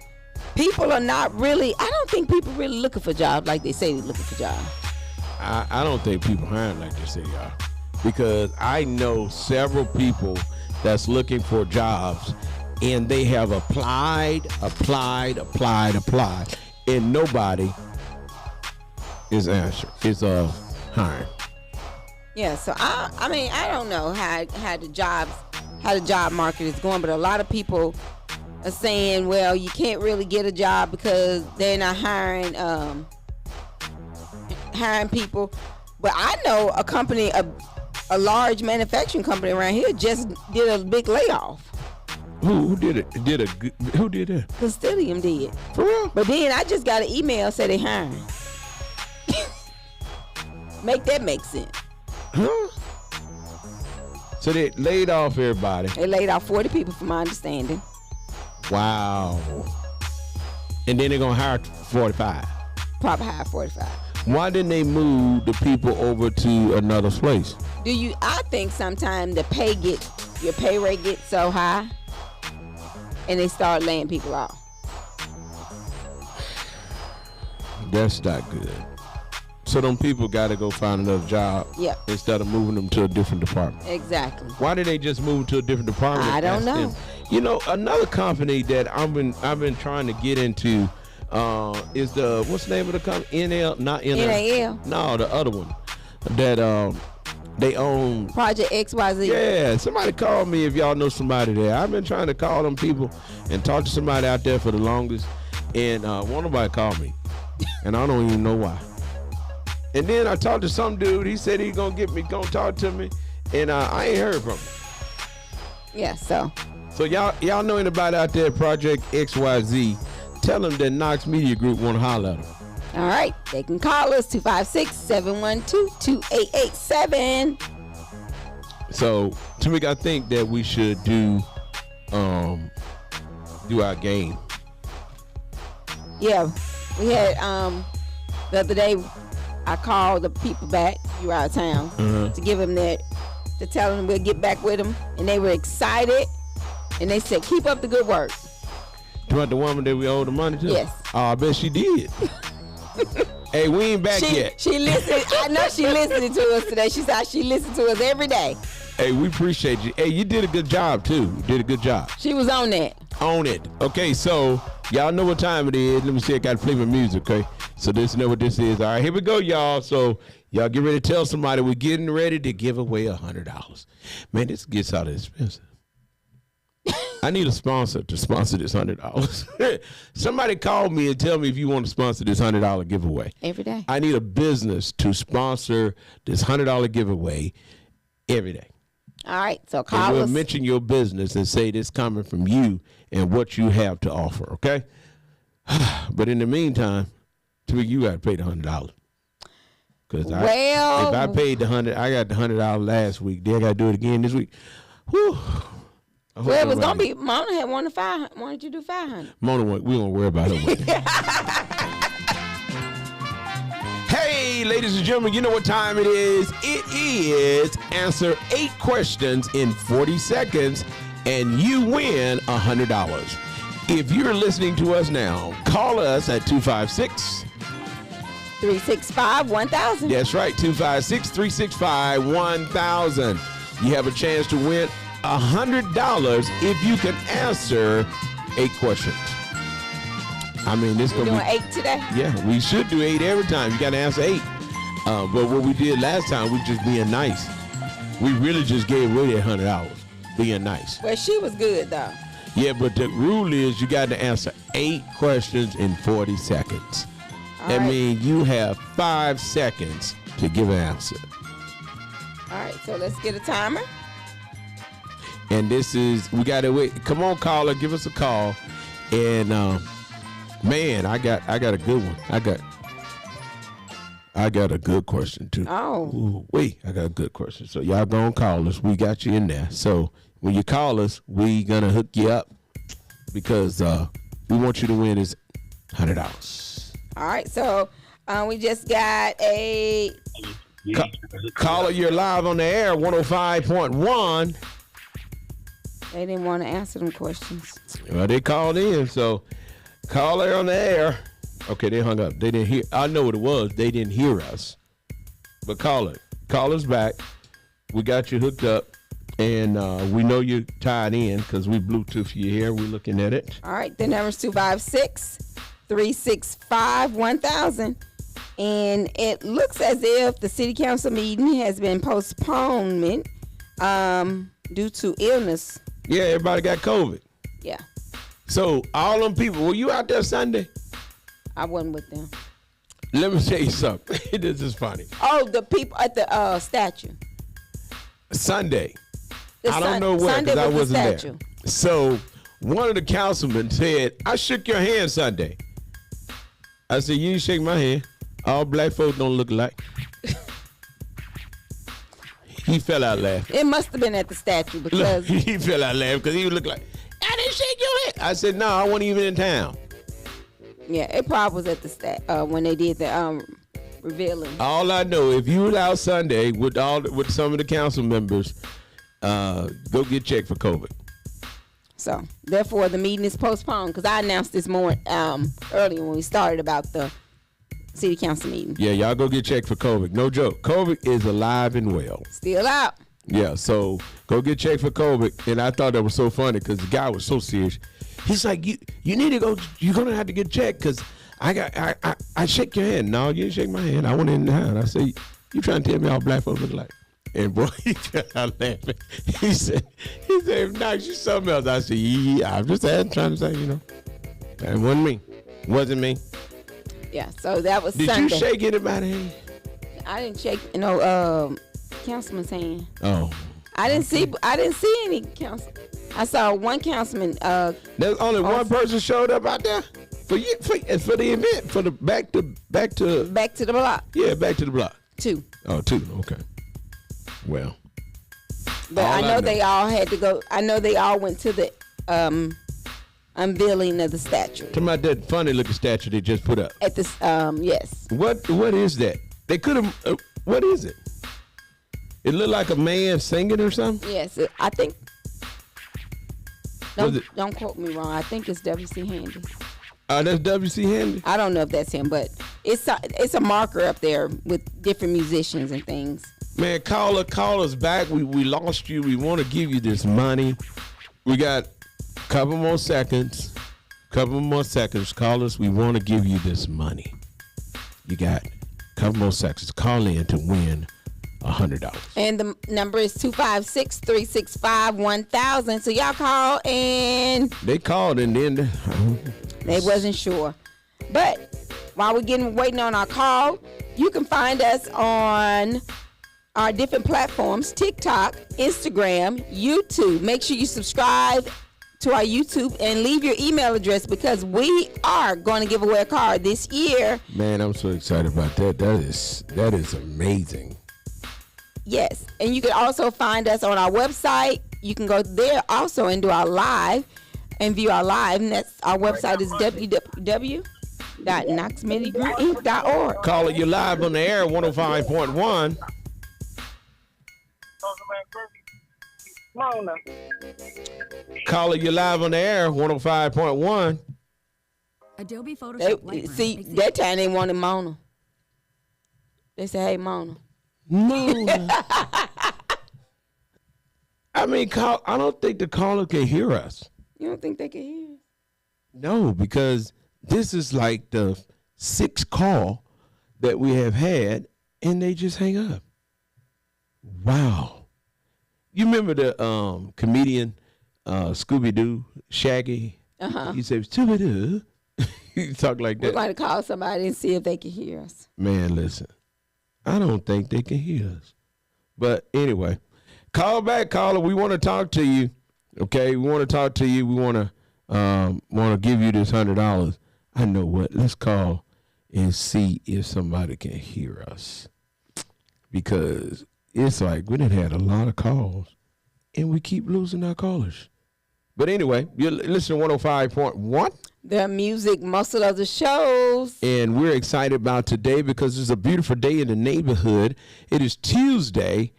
people are not really, I don't think people really looking for jobs like they say they're looking for jobs. I don't think people hiring like they say they are. Because I know several people that's looking for jobs, and they have applied, and nobody is hiring. Yeah, so I mean, I don't know how the job market is going, but a lot of people are saying, well, you can't really get a job because they're not hiring people. But I know a company, a large manufacturing company around here just did a big layoff. Who did it? Who did that? Custodium did. For real? But then I just got an email said they hiring. Make that make sense. Huh? So they laid off everybody. They laid off 40 people, from my understanding. Wow. And then they're going to hire 45. Probably hire 45. Why didn't they move the people over to another place? I think sometimes your pay rate gets so high and they start laying people off. That's not good. So them people got to go find another job. Yep. Instead of moving them to a different department. Exactly. Why did they just move to a different department? I don't know. You know, another company that I've been trying to get into is what's the name of the company? NL, not NL. NAL. No, the other one that they own. Project XYZ. Yeah, somebody call me if y'all know somebody there. I've been trying to call them people and talk to somebody out there for the longest, and won't nobody call me, and I don't even know why. And then I talked to some dude. He said he's gonna talk to me, and I ain't heard from him. Yeah, so y'all know anybody out there, Project XYZ, tell them that Knox Media Group want to holler at them. all right, they can call us 256-712-2887. So, Tamika, I think that we should do our game. Yeah, we had the other day. I called the people back. You were out of town to give them that, to tell them we'll get back with them, and they were excited. And they said, "Keep up the good work." You want the woman that we owe the money to? Yes. Oh, I bet she did. Hey, we ain't back yet. She listened. I know she listening to us today. She said she listened to us every day. Hey, we appreciate you. Hey, you did a good job too. You did a good job. She was on that. On it. Okay, so y'all know what time it is. Let me see. I got to play my music. Okay, so this know what this is. All right, here we go, y'all. So y'all get ready to tell somebody we're getting ready to give away $100. Man, this gets out of expensive. I need a sponsor to sponsor this $100. Somebody call me and tell me if you want to sponsor this $100 giveaway. Every day. I need a business to sponsor this $100 giveaway every day. All right, so And call we'll us. mention your business and say this coming from you and what you have to offer, okay? But in the meantime, you got to pay the $100. Because if I paid the $100, I got the $100 last week. Then I got to do it again this week. Whew. Well, it was gonna be. Mona had wanted 500. Wanted you to do 500. Mona, we won't worry about it. Hey, ladies and gentlemen, you know what time it is? It is answer 8 questions in 40 seconds, and you win $100. If you're listening to us now, call us at 256-365-1000. That's right, 256-365-1000. You have a chance to win $100 if you can answer 8 questions. I mean, this We're gonna doing 8 today. Yeah, we should do 8 every time. You got to answer 8. But what we did last time, we just being nice. We really just gave away that $100, being nice. Well, she was good though. Yeah, but the rule is you got to answer 8 questions in 40 seconds. That means you have 5 seconds to give an answer. All right, so let's get a timer. And this is, we got to wait. Come on, caller, give us a call. And man, I got a good one. I got a good question too. Oh. Ooh, wait, I got a good question. So y'all gonna call us. We got you in there. So when you call us, we gonna hook you up because we want you to win this $100. All right, so we just got a caller. You're live on the air, 105.1. They didn't want to answer them questions. Well, they called in, so caller on the air. Okay, they hung up. They didn't hear. I know what it was. They didn't hear us. But call us back. We got you hooked up, and we know you're tied in because we Bluetooth you here. We're looking at it. All right, the number's 256-365-1000. And it looks as if the city council meeting has been postponed due to illness. Yeah, everybody got COVID. Yeah, So all them people, were you out there Sunday? I wasn't with them. Let me tell you something. This is funny. Oh, the people at the statue. Sunday. The I don't know where because I wasn't there. statue. So one of the councilmen said, I shook your hand Sunday. I said, you didn't shake my hand. All black folks don't look alike. He fell out laughing. It must have been at the statue because He fell out laughing because he would look like, I didn't shake your hand. I said, no, I wasn't even in town. yeah, it probably was at the when they did the revealing. All I know, if you was out Sunday with some of the council members, go get checked for COVID. So therefore, the meeting is postponed because I announced this morning earlier when we started about the city council meeting. Yeah, y'all go get checked for COVID. No joke. COVID is alive and well. Still out. Yeah, so go get checked for COVID. And I thought that was so funny because the guy was so serious. He's like, you need to go. You're gonna have to get checked because I shake your hand. No, you didn't shake my hand. I went in the house. I said, you trying to tell me all black folks look like? And boy, he got out laughing. He said, Knox, you something else. I said, yeah, I'm just trying to say, that wasn't me. Wasn't me. Yeah, so that was Did Sunday. you shake anybody's hand? I didn't shake councilman's hand. Oh. I didn't see any council. I saw one councilman. There's only one person showed up out there for the event for the back to the block. Yeah, back to the block. 2. Oh, 2. Okay. Well. But I know they all had to go. I know they all went to the unveiling of the statue. Talking about that funny looking statue they just put up. At this, yes. What is that? They could have. What is it? It looked like a man singing or something. Yes, I think. Don't quote me wrong. I think it's W.C. Handy. That's W.C. Handy. I don't know if that's him, but it's a marker up there with different musicians and things. Man, call us back. We lost you. We want to give you this money. We got a couple more seconds. Call us. We want to give you this money. You got a couple more seconds. Call in to win $100. And the number is 256-365-1000. So y'all call and they called and then they wasn't sure. But while we're waiting on our call, you can find us on our different platforms: TikTok, Instagram, YouTube. Make sure you subscribe to our YouTube and leave your email address because we are going to give away a car this year. Man, I'm so excited about that. That is amazing. Yes, and you can also find us on our website. You can go there also and do our live and view our live. And that's our website is www.knoxmediagroup.org. Call it, you live on the air, 105.1. Mona. Call it, you live on the air, 105.1. Adobe Photoshop. See, that time they wanted Mona. They said, hey, Mona. Mona. I mean, I don't think the caller can hear us. You don't think they can hear us? No, because this is like the 6th call that we have had, and they just hang up. Wow. You remember the comedian Scooby-Doo, Shaggy? Uh-huh. He said, Scooby-Doo. He talk like that. We're going to call somebody and see if they can hear us. Man, listen. I don't think they can hear us. But anyway, call back, caller. We want to talk to you. Okay, we want to talk to you. We want to give you this $100. I know what. Let's call and see if somebody can hear us. Because it's like we done had a lot of calls, and we keep losing our callers. But anyway, you're listening to 105.1. The music muscle of the shows. And we're excited about today because it's a beautiful day in the neighborhood. It is Tuesday,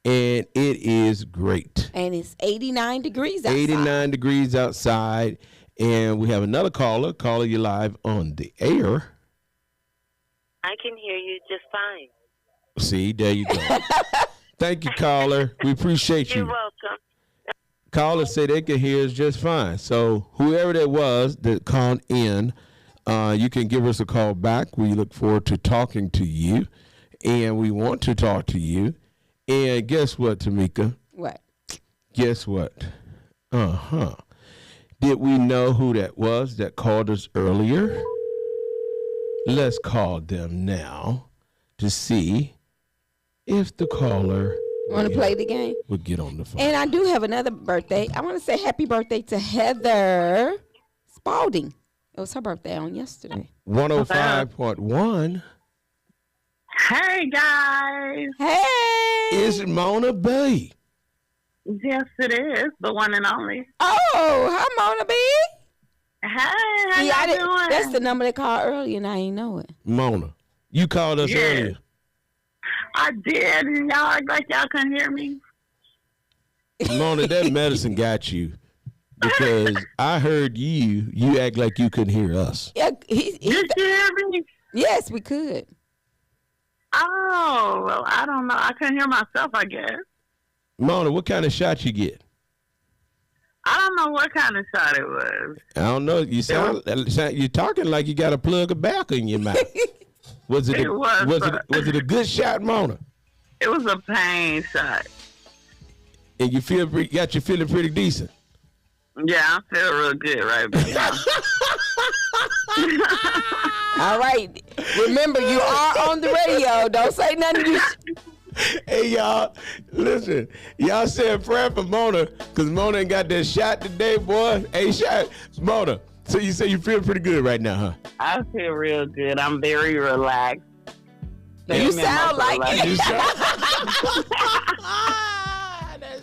and it is great. And it's 89 degrees outside. 89 degrees outside. And we have another caller. Caller, you live on the air. I can hear you just fine. See, there you go. Thank you, caller. We appreciate you. You're welcome. Caller said they can hear us just fine. So whoever that was that called in, you can give us a call back. We look forward to talking to you, and we want to talk to you. And guess what, Tamika? What? Guess what? Did we know who that was that called us earlier? Let's call them now to see if the caller Want to play the game? We'll get on the phone. And I do have another birthday. I want to say happy birthday to Heather Spalding. It was her birthday on yesterday. 105.1. Hey, guys. Hey. It's Mona B. Yes, it is. The one and only. Oh, hi, Mona B. Hey, how y'all doing? That's the number they called earlier, and I ain't know it. Mona, you called us earlier. I did, and y'all act like y'all couldn't hear me. Mona, that medicine got you. Because I heard you act like you couldn't hear us. Yeah, Did you hear me? Yes, we could. Oh, well, I don't know. I couldn't hear myself, I guess. Mona, what kind of shot you get? I don't know what kind of shot it was. I don't know. You're talking like you got a plug of tobacco in your mouth. Was it a good shot, Mona? It was a pain shot. And you got you feeling pretty decent. Yeah, I feel real good right now. All right. Remember, you are on the radio. Don't say nothing. Hey, y'all, listen. Y'all said prayer for Mona because Mona ain't got that shot today, boy. Hey, shot. Mona, so you say you feel pretty good right now, huh? I feel real good. I'm very relaxed. You sound like it.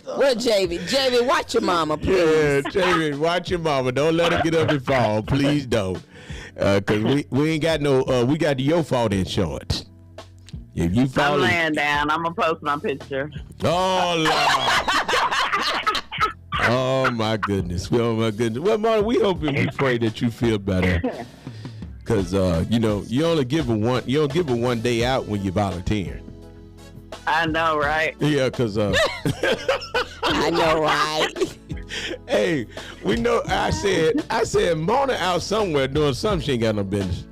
Well, JV, watch your mama, please. Yeah, JV, watch your mama. Don't let her get up and fall. Please don't. Because we ain't got we got the your fault insurance. If you fall, I'm laying down. I'm going to post my picture. Oh, Lord. Oh, my goodness. Oh, my goodness. Well, Mona, we hope and we pray that you feel better. Because, you only give her one day out when you're volunteering. I know, right? Yeah, because I know, right? Hey, we know. I said Mona out somewhere doing something she ain't got no business.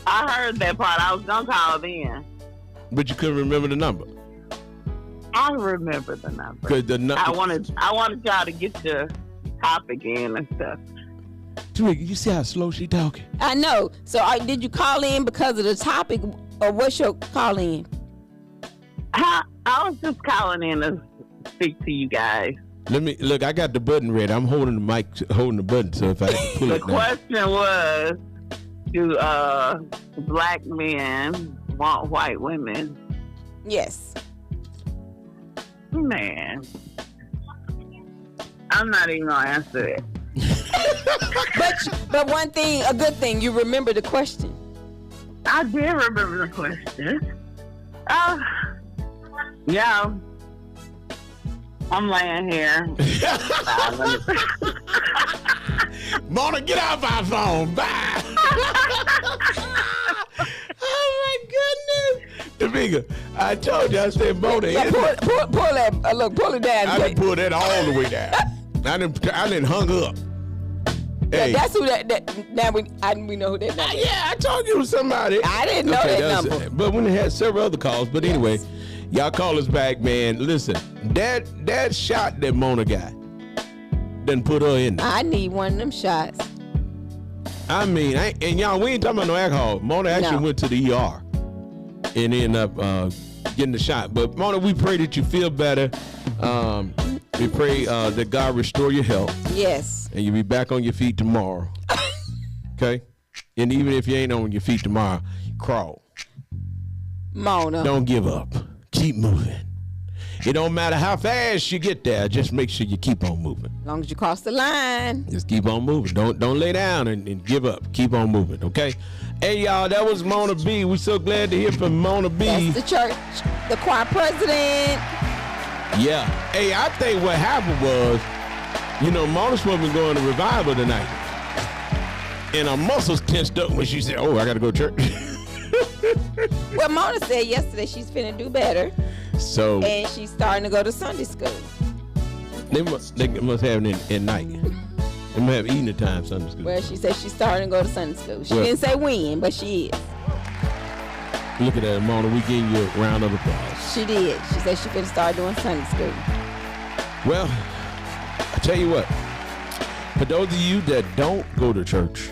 I heard that part. I was gonna call then, but you couldn't remember the number. I remember the number. I wanted y'all to get your topic in and stuff. You see how slow she talking? I know. So, did you call in because of the topic, or what's your call in? I was just calling in to speak to you guys. Look. I got the button ready. I'm holding the mic, holding the button. So if I pull the it down. question was, do black men want white women? Yes. Man, I'm not even gonna answer it. But one thing, a good thing, you remember the question. I did remember the question. Yeah, I'm laying here. Mona, get off our phone. Bye. Oh my goodness, Tamika, I told you. I said, Mona. Yeah, pull that. Look, pull it down. I didn't pull that all the way down. I didn't hung up. Hey. Yeah, that's who that. Now we know who that number is. Yeah, I told you it was somebody. I didn't know that number. But when they had several other calls. But anyway, y'all call us back, man. Listen, that shot that Mona got done put her in there. I need one of them shots. I mean, and y'all, we ain't talking about no alcohol. Mona actually went to the ER and ended up getting the shot. But Mona, we pray that you feel better. We pray that God restore your health. Yes. And you'll be back on your feet tomorrow. Okay? And even if you ain't on your feet tomorrow, crawl. Mona. Don't give up. Keep moving. It don't matter how fast you get there. Just make sure you keep on moving. As long as you cross the line. Just keep on moving. Don't lay down and give up. Keep on moving, okay? Hey, y'all, that was Mona B. We're so glad to hear from Mona B. That's the church, the choir president. Yeah. Hey, I think what happened was, Mona's supposed to be going to revival tonight. And her muscles tensed up when she said, oh, I got to go to church. Well, Mona said yesterday she's finna do better. So. And she's starting to go to Sunday school. They must have it at night. They must have evening time Sunday school. Well, she said she's starting to go to Sunday school. She didn't say when, but she is. Look at that, Mona. We gave you a round of applause. She did. She said she finna start doing Sunday school. Well, I tell you what. For those of you that don't go to church,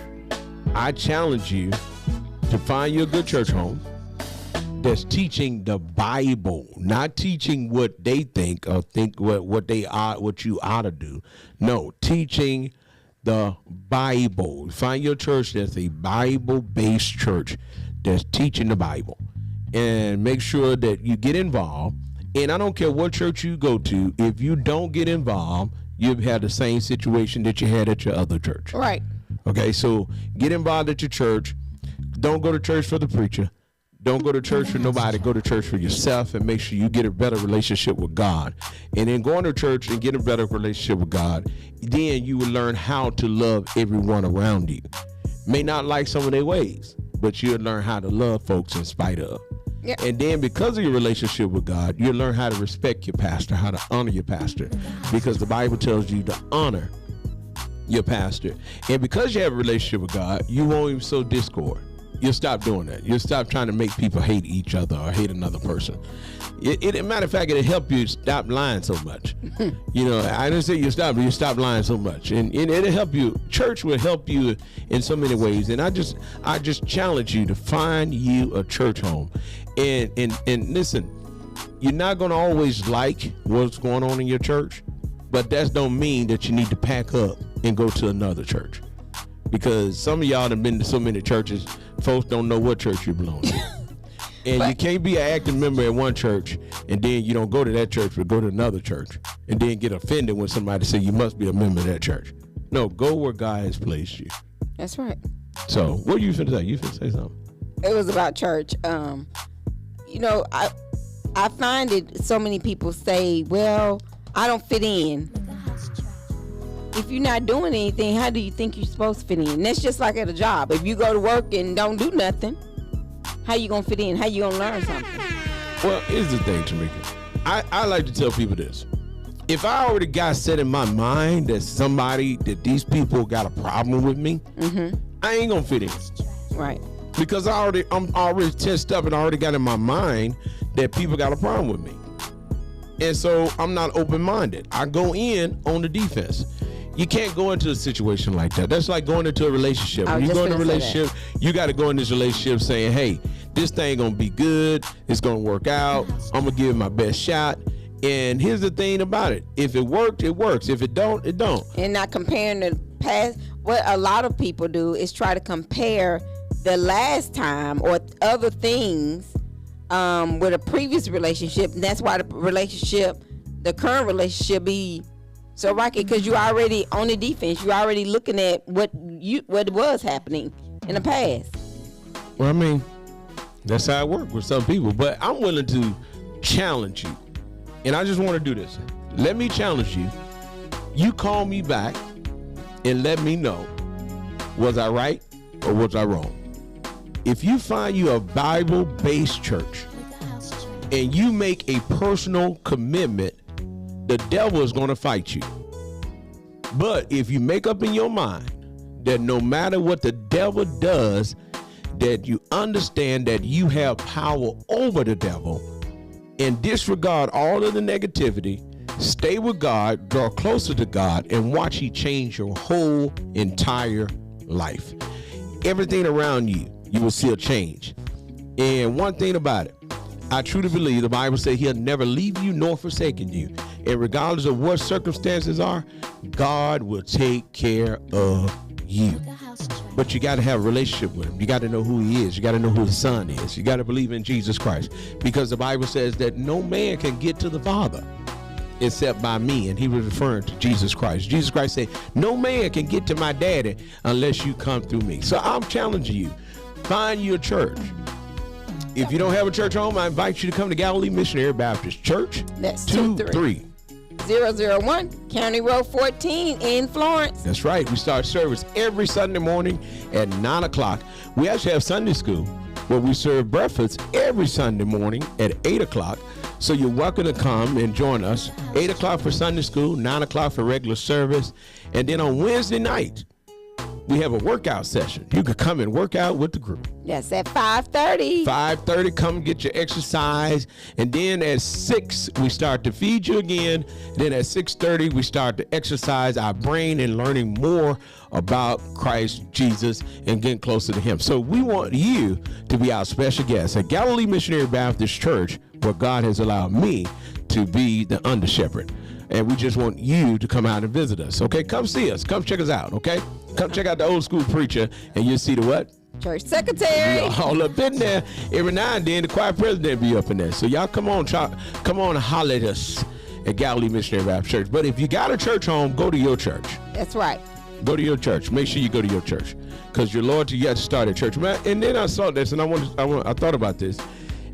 I challenge you to find you a good church home that's teaching the Bible, not teaching what they think or think what you ought to do. No, teaching the Bible. Find your church that's a Bible-based church that's teaching the Bible. and make sure that you get involved. And I don't care what church you go to, if you don't get involved, you've had the same situation that you had at your other church. Right. Okay, so get involved at your church. Don't go to church for the preacher. Don't go to church for nobody. Go to church for yourself and make sure you get a better relationship with God. And then going to church and getting a better relationship with God, then you will learn how to love everyone around you. May not like some of their ways, but you'll learn how to love folks in spite of. Yep. And then because of your relationship with God, you'll learn how to respect your pastor, how to honor your pastor, because the Bible tells you to honor your pastor. And because you have a relationship with God, you won't even sow discord. You'll stop doing that. You'll stop trying to make people hate each other or hate another person. Matter of fact, it'll help you stop lying so much. You know, I didn't say you stop lying so much. And it'll help you. Church will help you in so many ways. And I just challenge you to find you a church home. And listen, you're not going to always like what's going on in your church, but that don't mean that you need to pack up and go to another church. Because some of y'all have been to so many churches, folks don't know what church you belong to. And you can't be an active member at one church and then you don't go to that church, but go to another church and then get offended when somebody say you must be a member of that church. No, go where God has placed you. That's right. So what are you finna say? You finna say something? It was about church. You know, I find it so many people say, well, I don't fit in. If you're not doing anything, how do you think you're supposed to fit in? That's just like at a job. If you go to work and don't do nothing, how you gonna fit in? How you gonna learn something? Well, here's the thing, Tamika. I like to tell people this. If I already got set in my mind that these people got a problem with me, I ain't gonna fit in. Right. Because I'm already tested up and I already got in my mind that people got a problem with me. And so I'm not open-minded. I go in on the defense. You can't go into a situation like that. That's like going into a relationship. When you go into a relationship, you got to go in this relationship saying, hey, this thing going to be good. It's going to work out. I'm going to give it my best shot. And here's the thing about it. If it worked, it works. If it don't, it don't. And not comparing the past. What a lot of people do is try to compare the last time or other things with a previous relationship. And that's why the current relationship be so rocky, because you already on the defense. You already looking at what was happening in the past. Well, I mean, that's how it works with some people. But I'm willing to challenge you. And I just want to do this. Let me challenge you. You call me back and let me know, was I right or was I wrong? If you find you a Bible-based church and you make a personal commitment, the devil is going to fight you. But if you make up in your mind that no matter what the devil does, that you understand that you have power over the devil and disregard all of the negativity, stay with God, draw closer to God, and watch He change your whole entire life. Everything around you, you will see a change. And one thing about it, I truly believe the Bible says He'll never leave you nor forsaken you. And regardless of what circumstances are, God will take care of you. But you got to have a relationship with Him. You got to know who He is. You got to know who His Son is. You got to believe in Jesus Christ. Because the Bible says that no man can get to the Father except by me. And He was referring to Jesus Christ. Jesus Christ said, no man can get to my daddy unless you come through me. So I'm challenging you. Find your church. If you don't have a church home, I invite you to come to Galilee Missionary Baptist Church. That's 23001 County Road 14 in Florence. That's right. We start service every Sunday morning at 9 o'clock. We actually have Sunday school where we serve breakfast every Sunday morning at 8 o'clock. So you're welcome to come and join us. 8 o'clock for Sunday school, 9 o'clock for regular service. And then on Wednesday night, we have a workout session. You can come and work out with the group. Yes, at 5:30. 5:30, come get your exercise. And then at 6, we start to feed you again. Then at 6:30, we start to exercise our brain and learning more about Christ Jesus and getting closer to Him. So we want you to be our special guest at Galilee Missionary Baptist Church, where God has allowed me to be the under shepherd. And we just want you to come out and visit us. Okay, come see us. Come check us out. Okay, come check out the old school preacher, and you'll see the what? Church secretary. We all up in there. Every now and then, the choir president be up in there. So y'all come on and holler at us at Galilee Missionary Baptist Church. But if you got a church home, go to your church. That's right. Go to your church. Make sure you go to your church, because your loyalty, you have to start at church. And then I saw this, and I thought about this,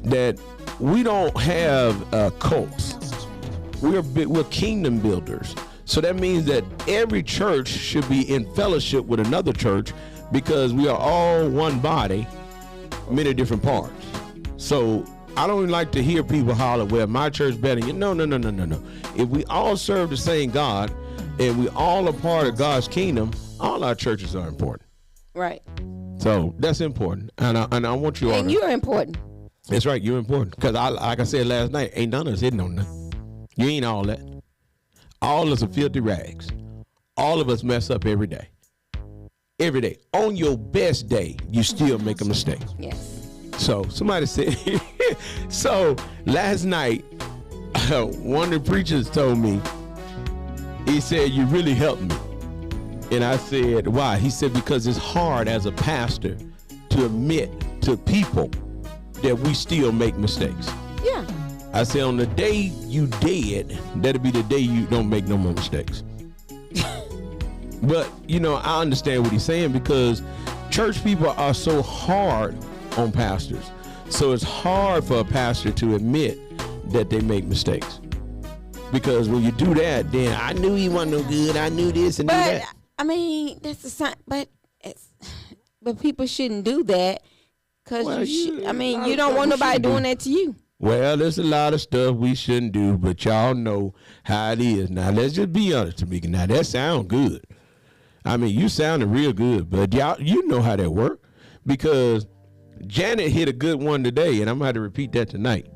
that we don't have cults. We're kingdom builders. So that means that every church should be in fellowship with another church, because we are all one body, many different parts. So I don't like to hear people holler, well, my church better than you. No. If we all serve the same God and we all are part of God's kingdom, all our churches are important. Right. So that's important. And I want you all. And you're important. That's right. You're important. Because like I said last night, ain't none of us hitting on nothing. You ain't all that. All of us are filthy rags. All of us mess up every day. Every day. On your best day, you still make a mistake. Yes. So somebody said, so last night, one of the preachers told me, he said, you really helped me. And I said, why? He said, because it's hard as a pastor to admit to people that we still make mistakes. Yeah. I said, on the day you dead, that'll be the day you don't make no more mistakes. But, I understand what he's saying, because church people are so hard on pastors. So it's hard for a pastor to admit that they make mistakes. Because when you do that, then I knew he wasn't no good. I knew this and that. But, I mean, that's the sign. But people shouldn't do that, because you don't want nobody doing that to you. Well, there's a lot of stuff we shouldn't do, but y'all know how it is. Now, let's just be honest, Tamika. Now, that sound good. I mean, you sounded real good, but y'all, you know how that work, because Janet hit a good one today, and I'm going to have to repeat that tonight,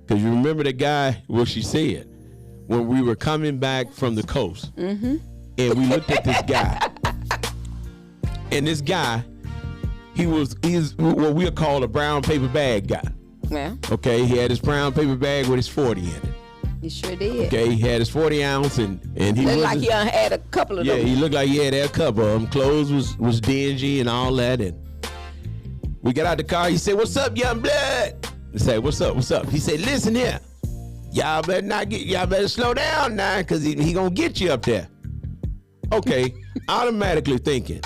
because you remember the guy, what she said, when we were coming back from the coast, and we looked at this guy, and this guy, he's what we'll call a brown paper bag guy. Yeah. Okay, he had his brown paper bag with his 40 in it. He sure did. Okay, he had his 40 ounce, and he looked like he had a couple of them. Yeah, he looked like he had a couple of them. Clothes was dingy and all that. And we got out the car. He said, "What's up, young blood?" I said, "What's up? What's up?" He said, "Listen here, y'all better slow down now, because he gonna get you up there." Okay, automatically thinking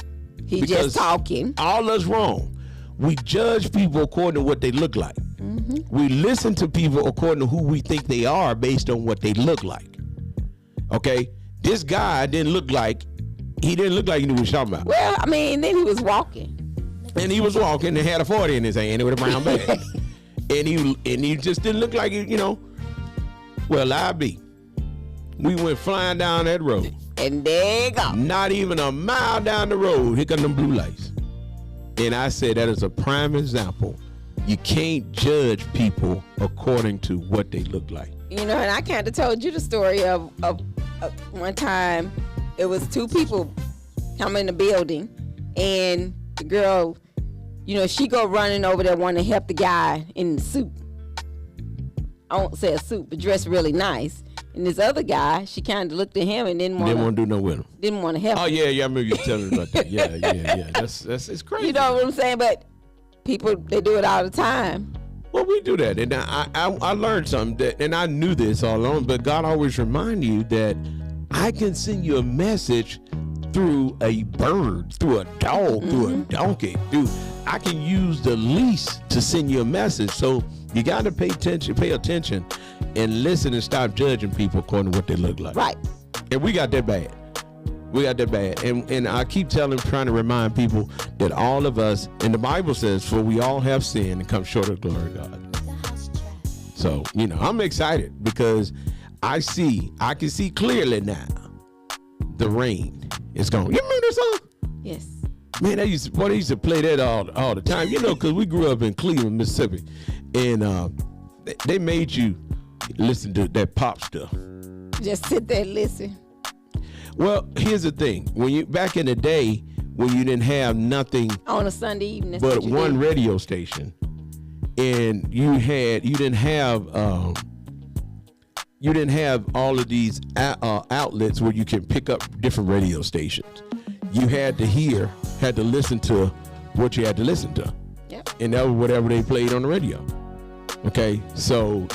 he just talking. All us wrong. We judge people according to what they look like. We listen to people according to who we think they are based on what they look like. Okay, this guy didn't look like he knew what he was talking about. Well, I mean, then he was walking. And he was walking and had a 40 in his hand with a brown bag. and he just didn't look like it, Well, I be. We went flying down that road. And there you go. Not even a mile down the road, here come them blue lights. And I said that is a prime example. You can't judge people according to what they look like. And I kind of told you the story of one time, it was two people come in the building, and the girl, she go running over there wanting to help the guy in the suit. I won't say a suit, but dressed really nice. And this other guy, she kind of looked at him and didn't want to do no with him. Didn't want to help him. Oh, yeah, I remember you telling me about that. Yeah. That's it's crazy. You know what I'm saying? But people, they do it all the time. Well, we do that. And I learned something, and I knew this all along, but God always remind you that I can send you a message through a bird, through a dog, through a donkey. I can use the leash to send you a message. So you got to pay attention, and listen and stop judging people according to what they look like. Right. And we got that bad. And I keep trying to remind people that all of us, and the Bible says, for we all have sinned and come short of the glory of God. So, I'm excited because I can see clearly now the rain is gone. You remember this song? Yes. Man, they used to play that all the time, because we grew up in Cleveland, Mississippi, and they made you listen to that pop stuff. Just sit there and listen. Well, here's the thing. Back in the day, when you didn't have nothing on a Sunday evening, but one radio station, and you didn't have all of these outlets where you can pick up different radio stations. You had to listen to what you had to listen to. Yep. And that was whatever they played on the radio. Okay, so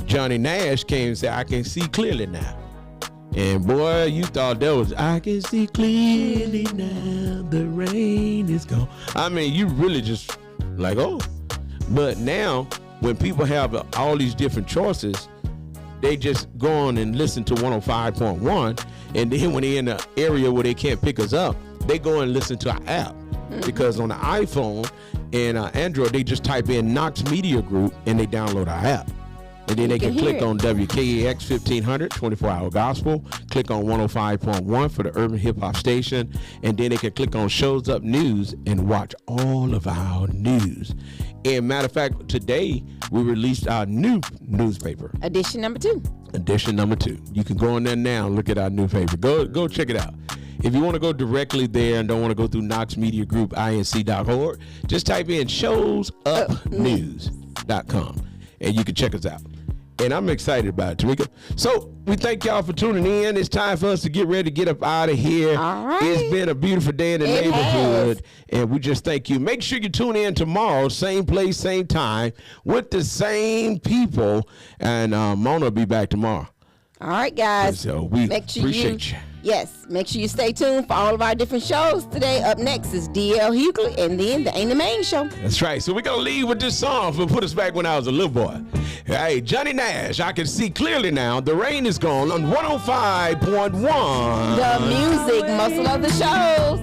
Johnny Nash came and said, I can see clearly now. And boy, you thought that was, I can see clearly now, the rain is gone. I mean, you really just like, oh. But now, when people have all these different choices, they just go on and listen to 105.1. And then when they're in an area where they can't pick us up, they go and listen to our app. Because on the iPhone and Android, they just type in Knox Media Group and they download our app. And then they can click on WKAX 1500, 24-hour gospel, click on 105.1 for the urban hip hop station, and then they can click on Shows Up News and watch all of our news. And matter of fact, today we released our new newspaper. Edition number 2. Edition number 2. You can go on there now and look at our new paper. Go check it out. If you want to go directly there and don't want to go through Knox Media Group, inc.org, just type in showsupnews.com and you can check us out. And I'm excited about it, Tarika. So we thank y'all for tuning in. It's time for us to get ready to get up out of here. All right. It's been a beautiful day in the neighborhood. And we just thank you. Make sure you tune in tomorrow, same place, same time, with the same people. And Mona will be back tomorrow. All right, guys. So we appreciate you. Yes, make sure you stay tuned for all of our different shows today. Up next is D.L. Hughley, and then the Ain't the Main Show. That's right. So we're going to leave with this song for put us back when I was a little boy. Hey, Johnny Nash, I can see clearly now. The rain is gone on 105.1. The music muscle of the shows.